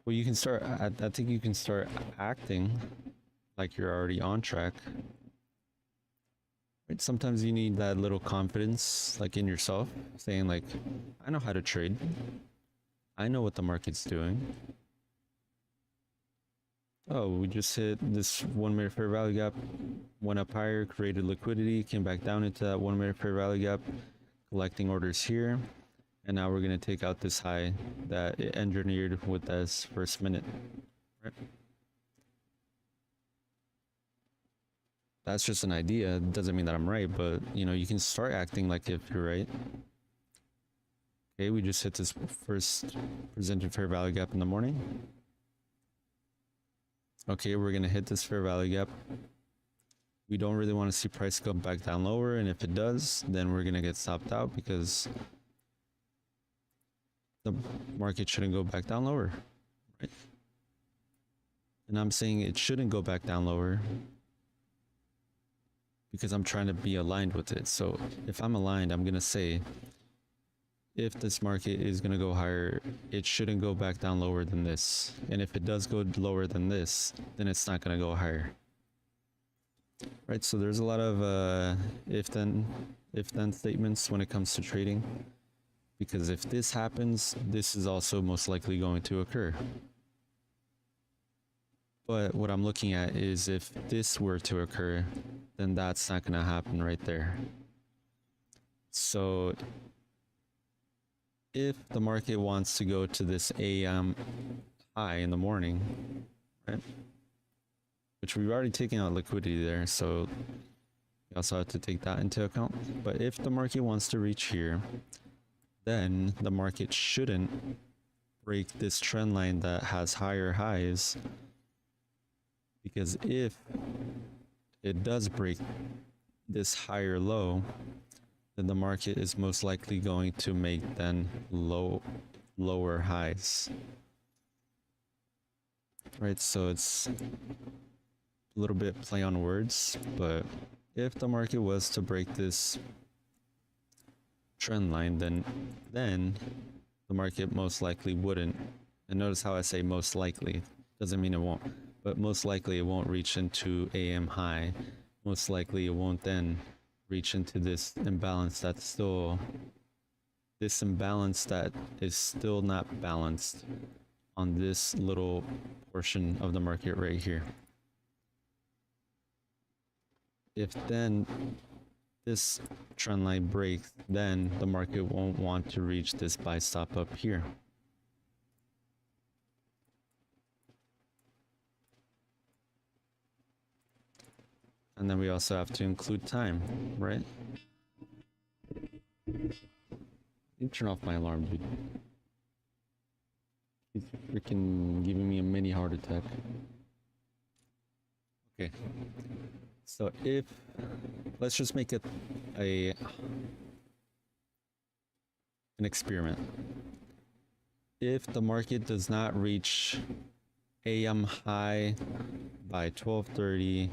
Well, you can start, I think you can start acting like you're already on track. Right? Sometimes you need that little confidence, like in yourself, saying like, I know how to trade. I know what the market's doing. Oh, we just hit this 1 minute fair value gap, went up higher, created liquidity, came back down into that 1 minute fair value gap, collecting orders here. And now we're going to take out this high that it engineered with this first minute. Right? That's just an idea. It doesn't mean that I'm right, but you know, you can start acting like if you're right. Okay, we just hit this first presented fair value gap in the morning. Okay, we're going to hit this fair value gap. We don't really want to see price go back down lower, and if it does, then we're going to get stopped out because the market shouldn't go back down lower, right? And I'm saying it shouldn't go back down lower because I'm trying to be aligned with it. So if I'm aligned, I'm going to say, if this market is going to go higher, it shouldn't go back down lower than this. And if it does go lower than this, then it's not going to go higher. Right? So there's a lot of if-then statements when it comes to trading. Because if this happens, this is also most likely going to occur. But what I'm looking at is if this were to occur, then that's not going to happen right there. So if the market wants to go to this AM high in the morning, right? Which we've already taken out liquidity there, so you also have to take that into account. But if the market wants to reach here, then the market shouldn't break this trend line that has higher highs, because if it does break this higher low, then the market is most likely going to make then lower highs. Right, so it's a little bit play on words, but if the market was to break this trend line, then the market most likely wouldn't. And notice how I say most likely, doesn't mean it won't, but most likely it won't reach into AM high. Most likely it won't then reach into this imbalance that is still not balanced on this little portion of the market right here. If then this trend line breaks, then the market won't want to reach this buy stop up here. And then we also have to include time, right? You turn off my alarm, dude. He's freaking giving me a mini heart attack. Okay. So if, let's just make it an experiment. If the market does not reach AM high by 12:30,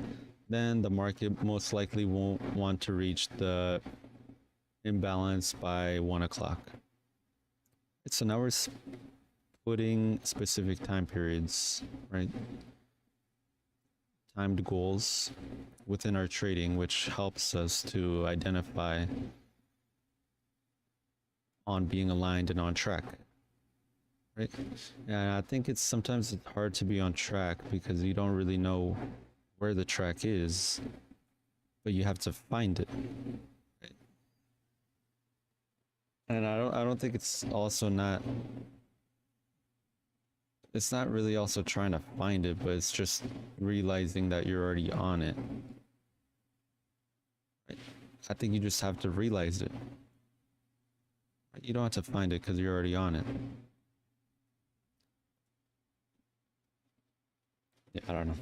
then the market most likely won't want to reach the imbalance by 1 o'clock. So now we're putting specific time periods, right? Timed goals within our trading, which helps us to identify on being aligned and on track, right? And I think sometimes it's hard to be on track because you don't really know where the track is, but you have to find it. Right? And I don't think it's also not. It's not really also trying to find it, but it's just realizing that you're already on it. I think you just have to realize it. You don't have to find it because you're already on it. Yeah, I don't know.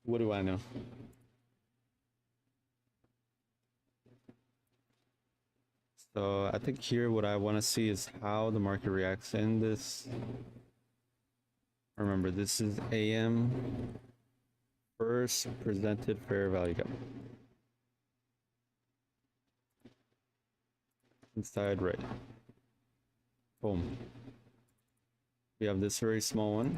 What do I know? So I think here what I want to see is how the market reacts in this. Remember, this is AM first presented fair value gap. Inside right. Boom. We have this very small one.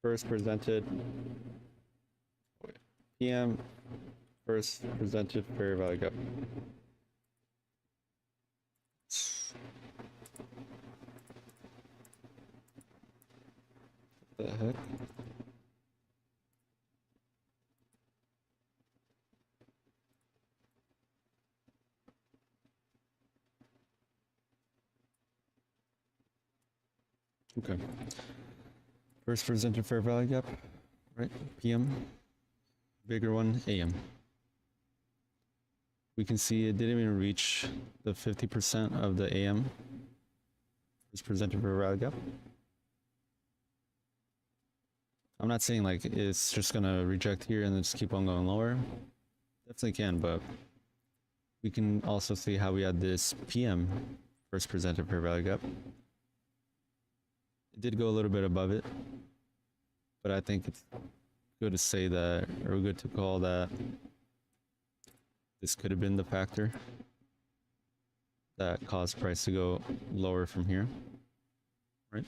First presented PM first presented fair value gap. What the heck? Okay. First presented fair value gap, right? PM. Bigger one, AM. We can see it didn't even reach the 50% of the AM. First presented fair value gap. I'm not saying like it's just gonna reject here and then just keep on going lower. Definitely can, but we can also see how we had this PM first presented fair value gap. It did go a little bit above it, but I think it's good to say that, or good to call that this could have been the factor that caused price to go lower from here, right?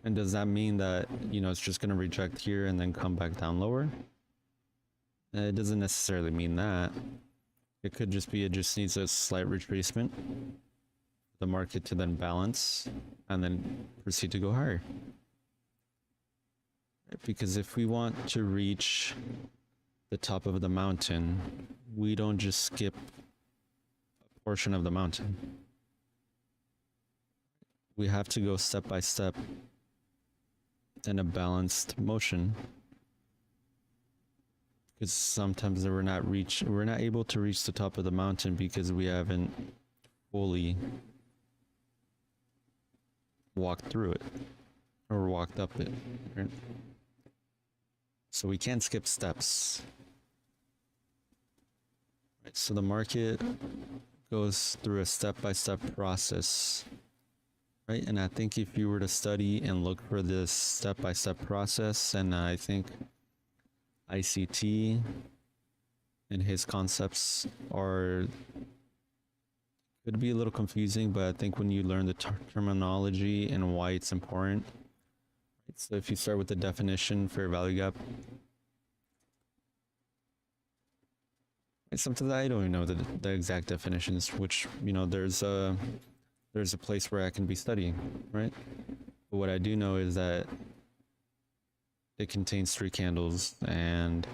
And does that mean that, you know, it's just going to reject here and then come back down lower? It doesn't necessarily mean that. It could just be it just needs a slight retracement, the market to then balance and then proceed to go higher. Because if we want to reach the top of the mountain, we don't just skip a portion of the mountain. We have to go step by step in a balanced motion, because sometimes we're not able to reach the top of the mountain because we haven't fully walked through it or walked up it, right? So we can't skip steps. Right, so the market goes through a step-by-step process, right? And I think if you were to study and look for this step-by-step process, and I think ICT and his concepts could be a little confusing, but I think when you learn the terminology and why it's important. So if you start with the definition, fair value gap. Sometimes I don't even know the exact definitions, which, you know, there's a place where I can be studying, right? But what I do know is that it contains 3 candles, and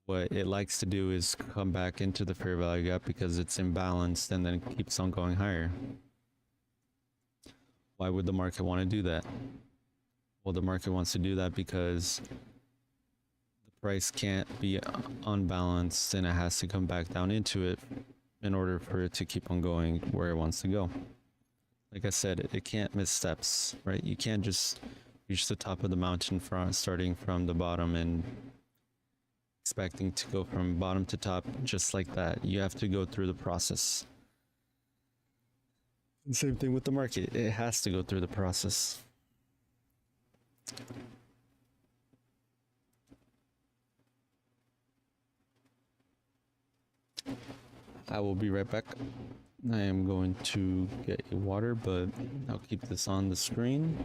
what it likes to do is come back into the fair value gap because it's imbalanced and then it keeps on going higher. Why would the market want to do that? Well, the market wants to do that because the price can't be unbalanced and it has to come back down into it in order for it to keep on going where it wants to go. Like I said, it can't miss steps, right? You can't just reach the top of the mountain starting from the bottom and expecting to go from bottom to top just like that. You have to go through the process. Same thing with the market. It has to go through the process. I will be right back. I am going to get a water, but I'll keep this on the screen.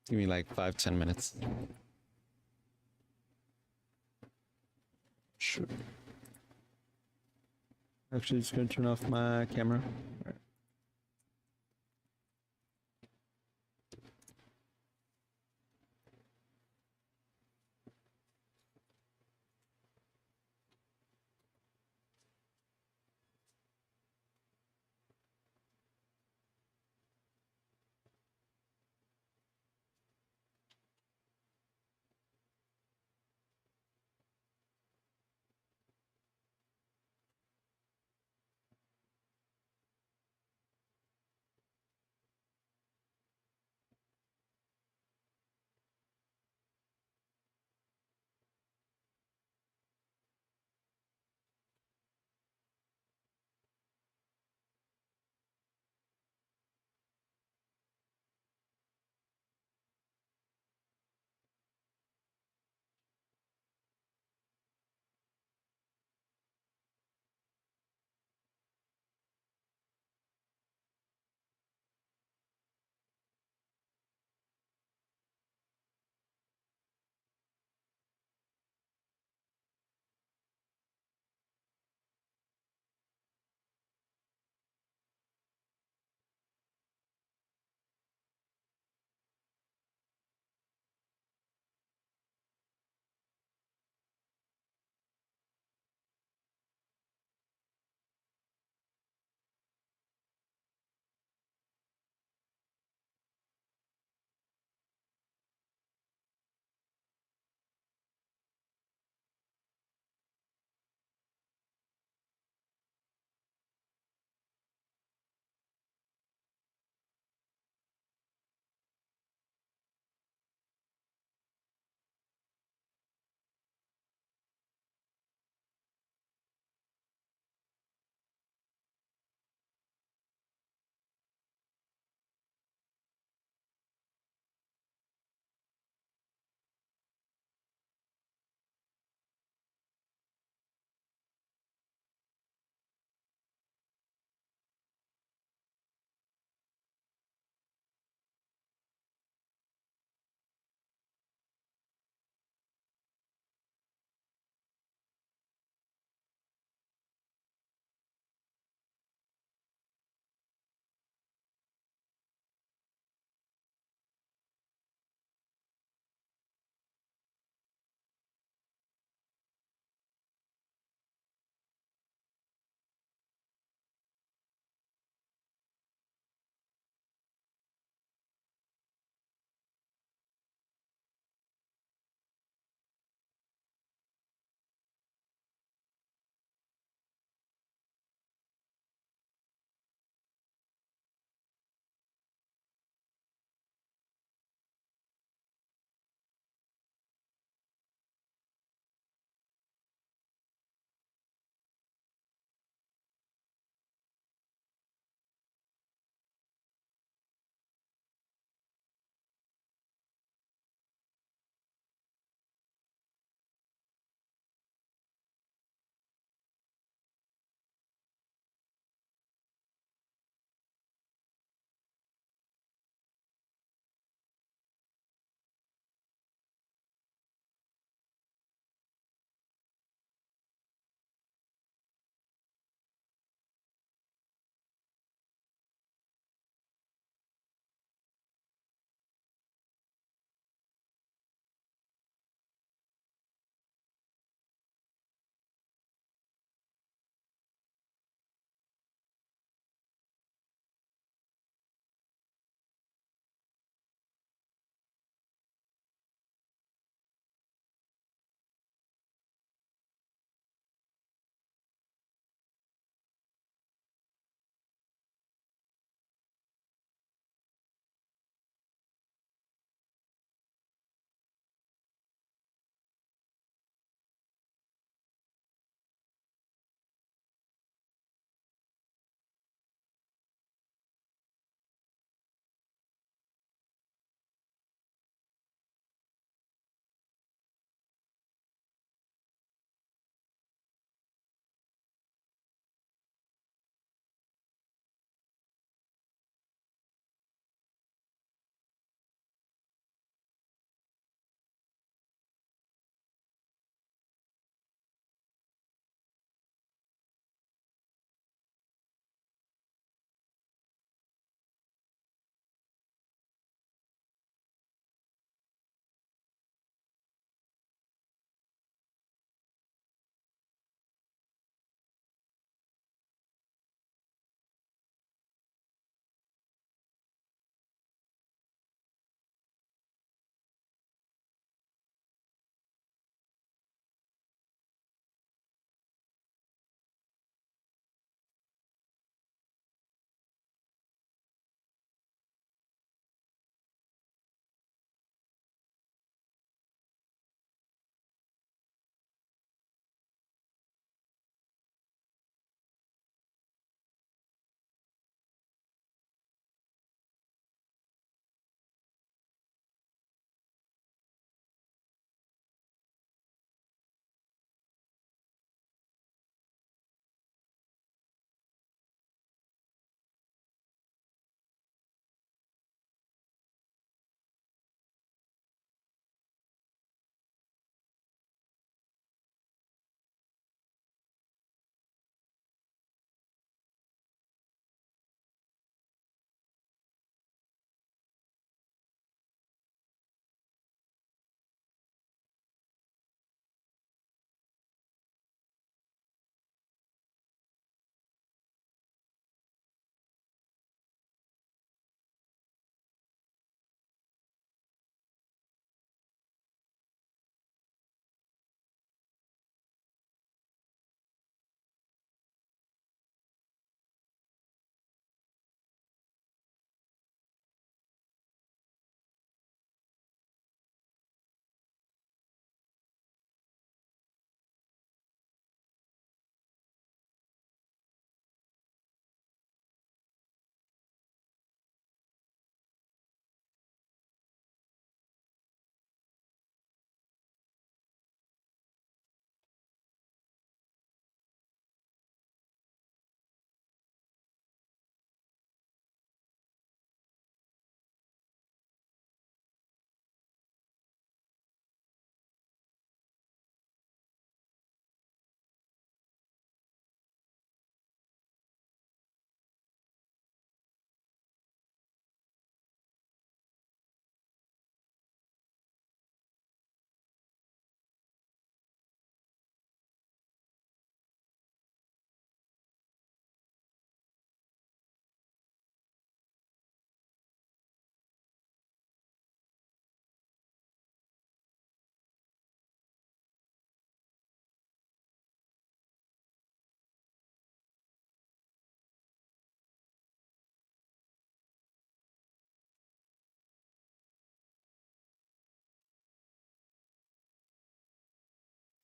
Give me like 5-10 minutes. Sure. Actually, just gonna turn off my camera. All right.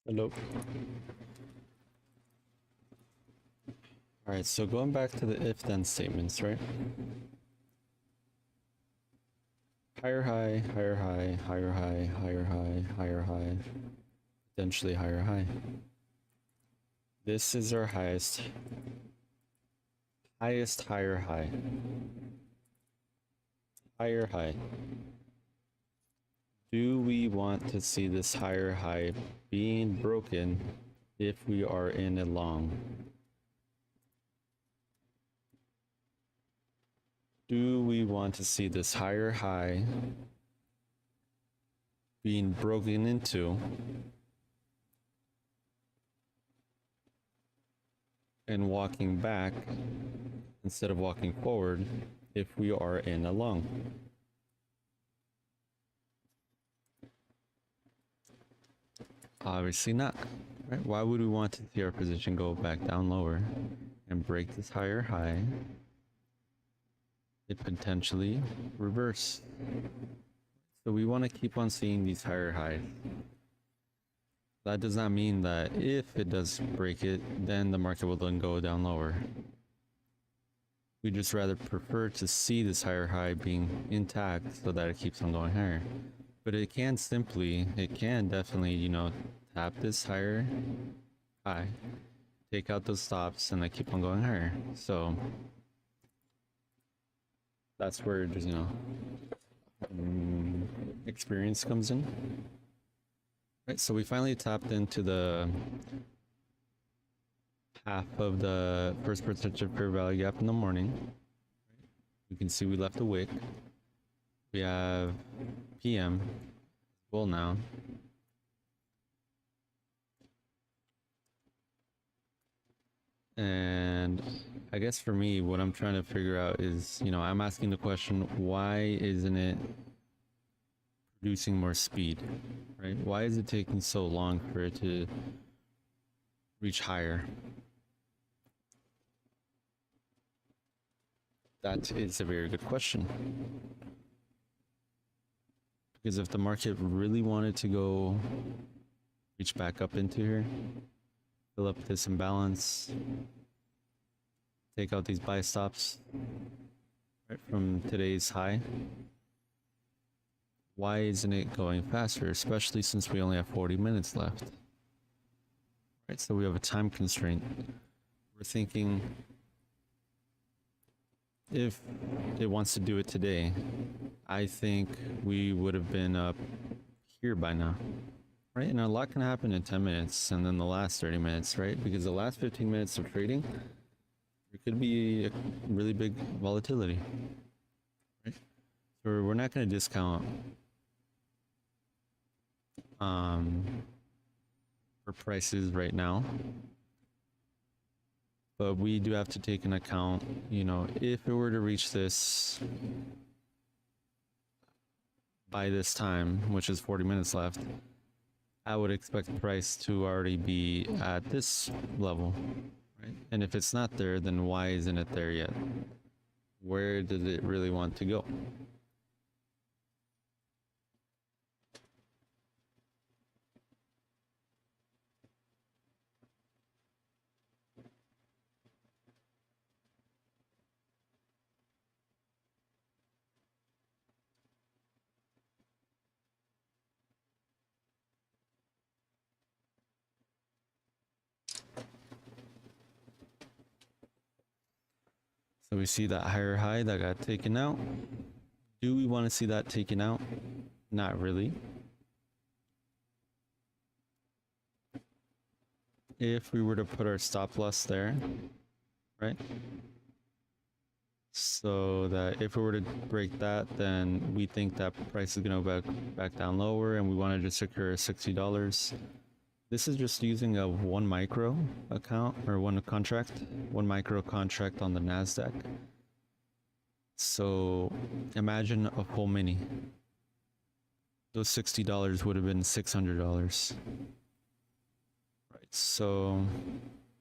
Hello. All right, so going back to the if-then statements, right? Higher high, higher high, higher high, higher high, higher high, potentially higher high. This is our highest higher high. Higher high. Do we want to see this higher high being broken if we are in a long? Do we want to see this higher high being broken into and walking back instead of walking forward if we are in a long? Obviously not, right? Why would we want to see our position go back down lower and break this higher high? It potentially reverse. So we want to keep on seeing these higher highs. That does not mean that if it does break it, then the market will then go down lower. We just rather prefer to see this higher high being intact so that it keeps on going higher. But it can definitely, you know, tap this higher high, take out those stops, and then keep on going higher. So that's where just, you know, experience comes in. Right, so we finally tapped into the half of the first potential fair value gap in the morning. You can see we left a wick. We have PM bull now. And I guess for me, what I'm trying to figure out is, you know, I'm asking the question, why isn't it producing more speed, right? Why is it taking so long for it to reach higher? That is a very good question. Because if the market really wanted to go reach back up into here, fill up this imbalance, take out these buy stops right from today's high, why isn't it going faster, especially since we only have 40 minutes left? Right, so we have a time constraint. We're thinking if it wants to do it today, I think we would have been up here by now, right? And a lot can happen in 10 minutes and then the last 30 minutes, right? Because the last 15 minutes of trading, there could be a really big volatility, right? So we're not going to discount for prices right now. But we do have to take into account, you know, if it were to reach this by this time, which is 40 minutes left, I would expect the price to already be at this level, right? And if it's not there, then why isn't it there yet? Where does it really want to go? So we see that higher high that got taken out. Do we want to see that taken out? Not really. If we were to put our stop loss there, right? So that if we were to break that, then we think that price is going to go back down lower, and we wanted to secure $60. This is just using a 1 micro account or 1 micro contract on the NASDAQ. So imagine a full mini. Those $60 would have been $600. Right, so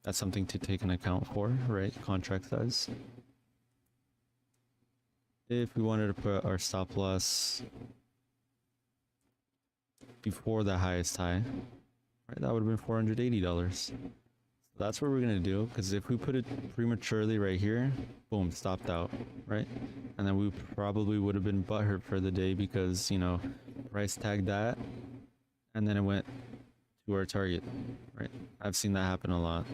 that's something to take into account for, right? Contract size. If we wanted to put our stop loss before the highest high, right? That would have been $480. That's what we're gonna do, because if we put it prematurely right here, boom, stopped out, right? And then we probably would have been butthurt for the day because, you know, price tagged that and then it went to our target, right? I've seen that happen a lot.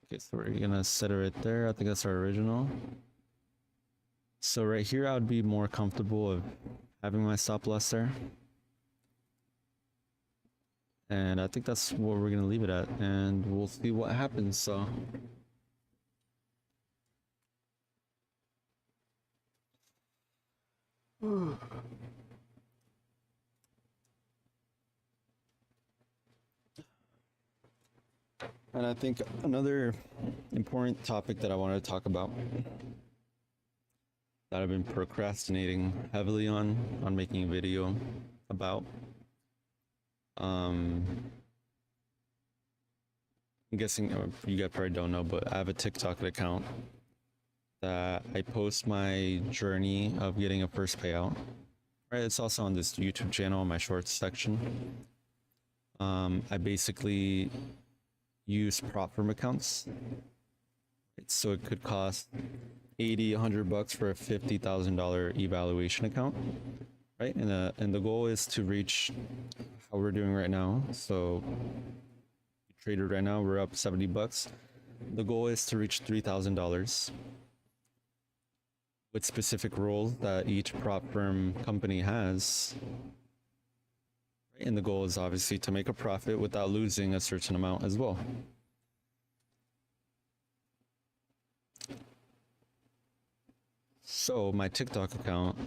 Okay, so we're gonna set it right there. I think that's our original. So right here, I would be more comfortable of having my stop loss there. And I think that's what we're gonna leave it at, and we'll see what happens, so. And I think another important topic that I wanted to talk about that I've been procrastinating heavily on making a video about. I'm guessing you guys probably don't know, but I have a TikTok account that I post my journey of getting a first payout. Right, it's also on this YouTube channel in my shorts section. I basically use prop firm accounts. So it could cost 80, 100 bucks for a $50,000 evaluation account, right? And the goal is to reach how we're doing right now. So traded right now, we're up 70 bucks. The goal is to reach $3,000 with specific rules that each prop firm company has. And the goal is obviously to make a profit without losing a certain amount as well. So my TikTok account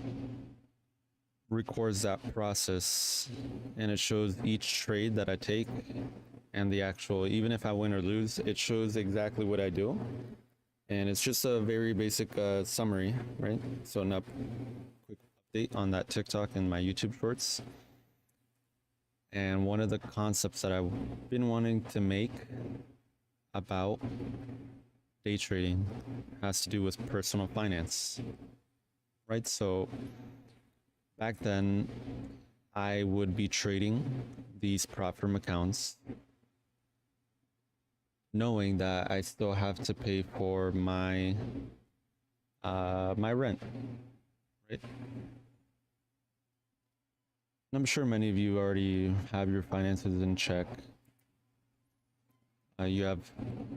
records that process, and it shows each trade that I take and the actual, even if I win or lose, it shows exactly what I do. And it's just a very basic summary, right? So now, quick update on that TikTok and my YouTube shorts. And one of the concepts that I've been wanting to make about day trading has to do with personal finance, right? So back then, I would be trading these prop firm accounts, knowing that I still have to pay for my my rent, right? I'm sure many of you already have your finances in check. You have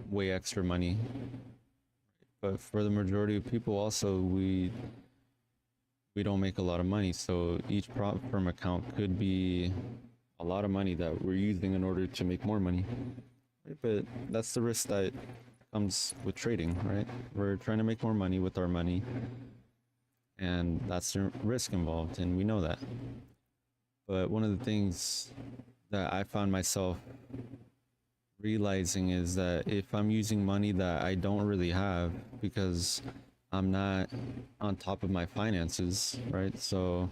way extra money, but for the majority of people, also we don't make a lot of money. So each prop firm account could be a lot of money that we're using in order to make more money. Right? But that's the risk that comes with trading, right? We're trying to make more money with our money, and that's the risk involved, and we know that. But one of the things that I found myself realizing is that if I'm using money that I don't really have because I'm not on top of my finances, right? So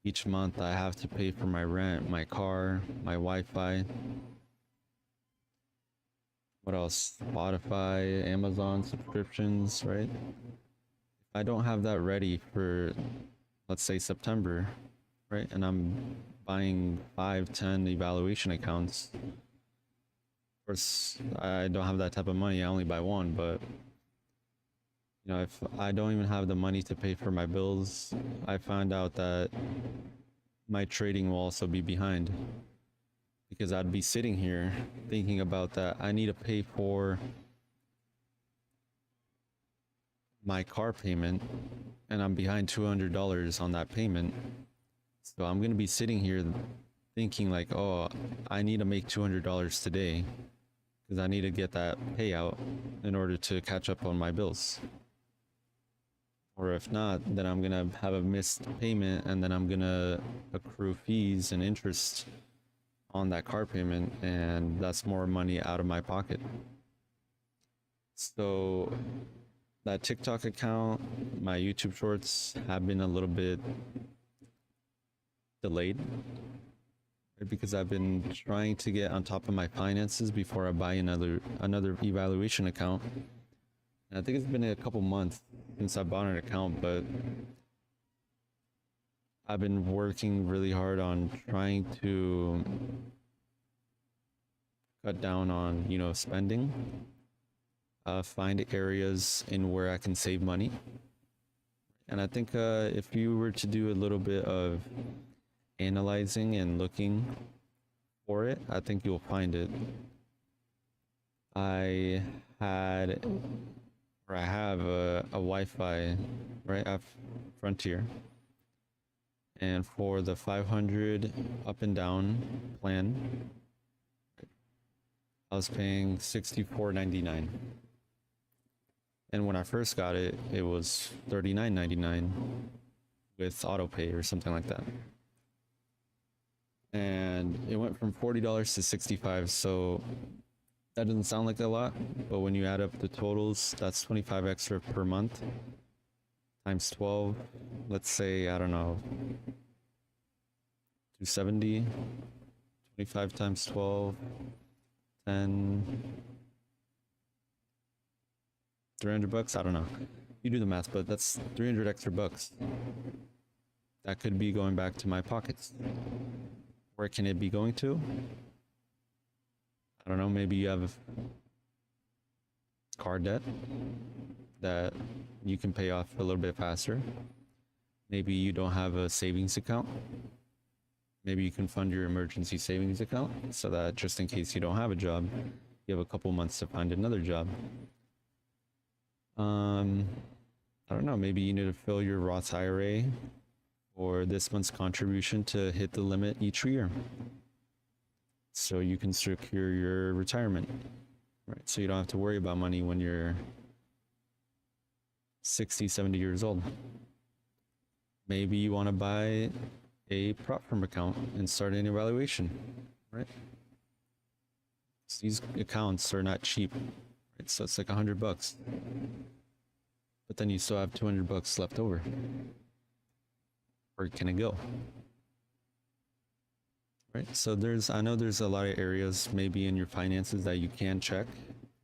each month I have to pay for my rent, my car, my Wi-Fi. What else? Spotify, Amazon subscriptions, right? If I don't have that ready for, let's say, September, right? And I'm buying 5, 10 evaluation accounts. Of course, I don't have that type of money. I only buy one, but you know, if I don't even have the money to pay for my bills, I find out that my trading will also be behind, because I'd be sitting here thinking about that. I need to pay for my car payment, and I'm behind $200 on that payment. So I'm gonna be sitting here thinking like, oh, I need to make $200 today because I need to get that payout in order to catch up on my bills. Or if not, then I'm gonna have a missed payment, and then I'm gonna accrue fees and interest on that car payment, and that's more money out of my pocket. So that TikTok account, my YouTube shorts have been a little bit delayed, right? Because I've been trying to get on top of my finances before I buy another evaluation account. And I think it's been a couple months since I bought an account, but I've been working really hard on trying to cut down on, spending, find areas in where I can save money. And I think if you were to do a little bit of analyzing and looking for it, I think you'll find it. I had, or I have a Wi-Fi right at Frontier, and for the 500 up and down plan, I was paying $64.99. And when I first got it, it was $39.99 with auto pay or something like that. And it went from $40 to 65, so that doesn't sound like a lot, but when you add up the totals, that's 25 extra per month times 12. Let's say, I don't know, 270, 25 times 12, 10, 300 bucks. I don't know. You do the math, but that's 300 extra bucks. That could be going back to my pockets. Where can it be going to? I don't know, maybe you have car debt that you can pay off a little bit faster. Maybe you don't have a savings account. Maybe you can fund your emergency savings account so that just in case you don't have a job, you have a couple months to find another job. I don't know, maybe you need to fill your Roth IRA or this month's contribution to hit the limit each year, so you can secure your retirement, right? So you don't have to worry about money when you're 60, 70 years old. Maybe you want to buy a prop firm account and start an evaluation, right? So these accounts are not cheap, right? So it's like $100, but then you still have $200 left over. Where can it go? Right, so I know there's a lot of areas maybe in your finances that you can check,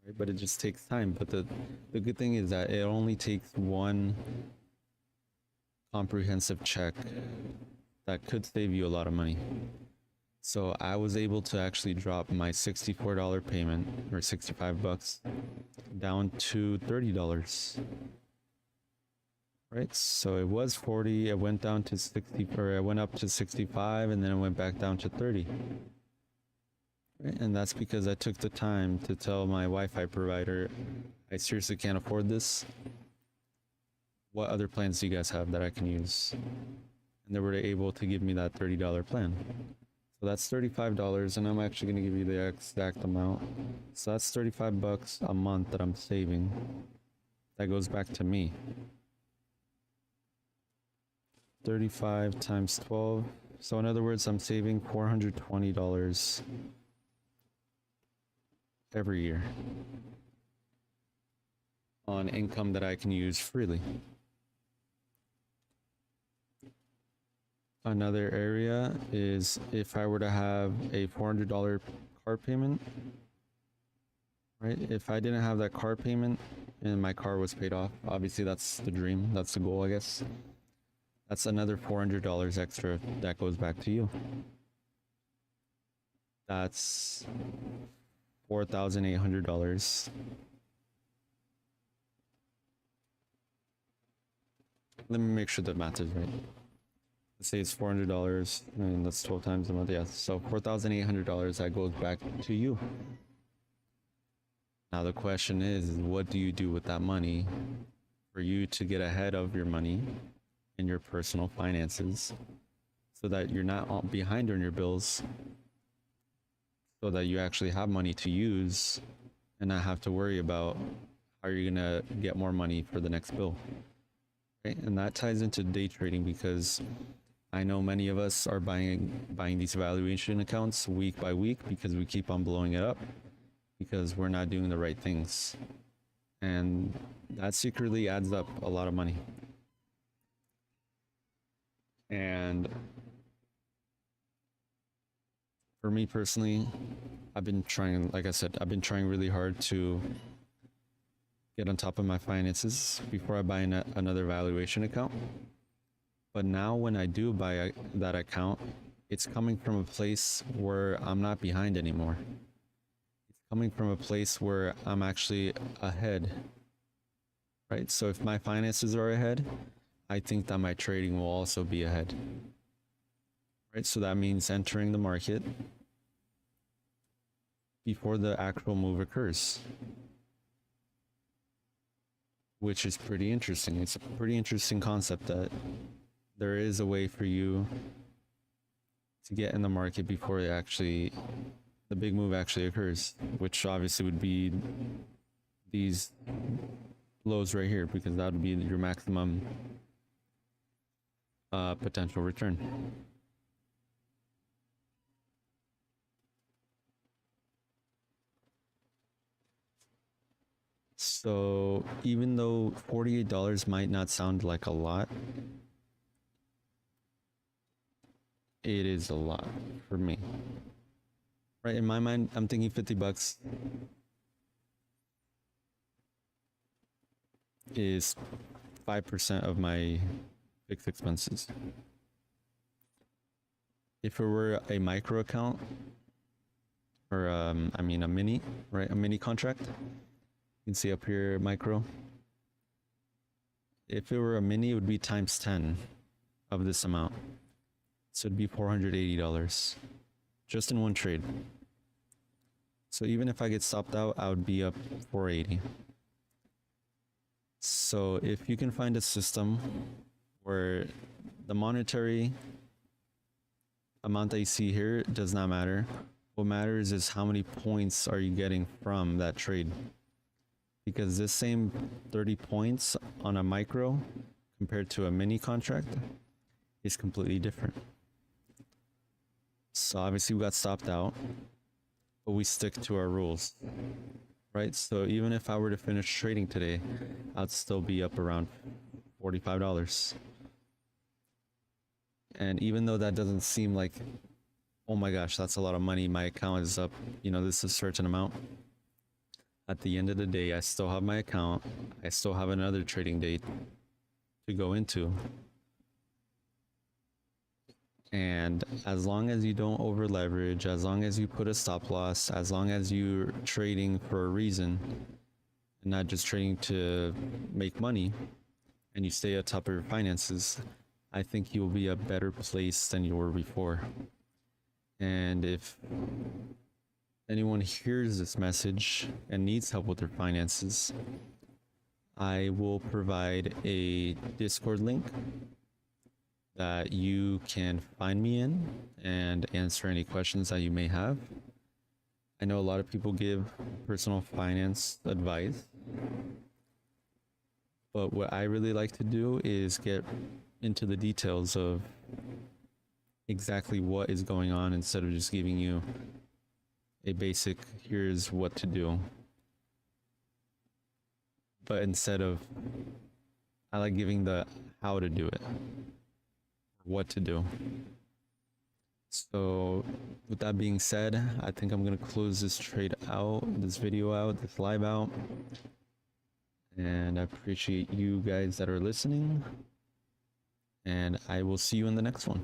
right? But it just takes time. But the good thing is that it only takes one comprehensive check that could save you a lot of money. So I was able to actually drop my $64 payment, or 65 bucks, down to $30. Right, so it was 40, it went down to 60, or it went up to 65, and then it went back down to 30. Right? And that's because I took the time to tell my Wi-Fi provider, I seriously can't afford this. What other plans do you guys have that I can use? And they were able to give me that $30 plan. So that's $35, and I'm actually going to give you the exact amount. So that's 35 bucks a month that I'm saving. That goes back to me. 35 times 12. So in other words, I'm saving $420 every year on income that I can use freely. Another area is if I were to have a $400 car payment, right? If I didn't have that car payment and my car was paid off, obviously that's the dream, that's the goal, I guess. That's another $400 extra that goes back to you. That's $4,800. Let me make sure the math is right. Let's say it's $400, and that's 12 times a month. Yeah, so $4,800 that goes back to you. Now the question is, what do you do with that money for you to get ahead of your money in your personal finances, so that you're not behind on your bills, so that you actually have money to use and not have to worry about how you're gonna get more money for the next bill. Okay? And that ties into day trading, because I know many of us are buying these valuation accounts week by week because we keep on blowing it up because we're not doing the right things, and that secretly adds up a lot of money. And for me personally, I've been trying, like I said, I've been trying really hard to get on top of my finances before I buy another valuation account. But now when I do buy that account, it's coming from a place where I'm not behind anymore. It's coming from a place where I'm actually ahead, right? So if my finances are ahead, I think that my trading will also be ahead, right? So that means entering the market before the actual move occurs, which is pretty interesting. It's a pretty interesting concept that there is a way for you to get in the market before the big move actually occurs, which obviously would be these lows right here, because that would be your maximum potential return. So even though $48 might not sound like a lot, it is a lot for me. Right, in my mind, I'm thinking 50 bucks is 5% of my fixed expenses. If it were a micro account, or I mean a mini, right, a mini contract, you can see up here micro. If it were a mini, it would be times 10 of this amount. So it'd be $480 just in one trade. So even if I get stopped out, I would be up 480. So if you can find a system where the monetary amount that you see here does not matter, what matters is how many points are you getting from that trade. Because this same 30 points on a micro compared to a mini contract is completely different. So obviously we got stopped out, but we stick to our rules, right? So even if I were to finish trading today, I'd still be up around $45. And even though that doesn't seem like, oh my gosh, that's a lot of money, my account is up, you know, this is a certain amount. At the end of the day, I still have my account. I still have another trading day to go into. And as long as you don't over leverage, as long as you put a stop loss, as long as you're trading for a reason and not just trading to make money, and you stay on top of your finances, I think you'll be a better place than you were before. And if anyone hears this message and needs help with their finances, I will provide a Discord link that you can find me in and answer any questions that you may have. I know a lot of people give personal finance advice, but what I really like to do is get into the details of exactly what is going on instead of just giving you a basic, here's what to do. But instead of, I like giving the how to do it, what to do. So with that being said, I think I'm gonna close this trade out, this video out, this live out. And I appreciate you guys that are listening. And I will see you in the next one.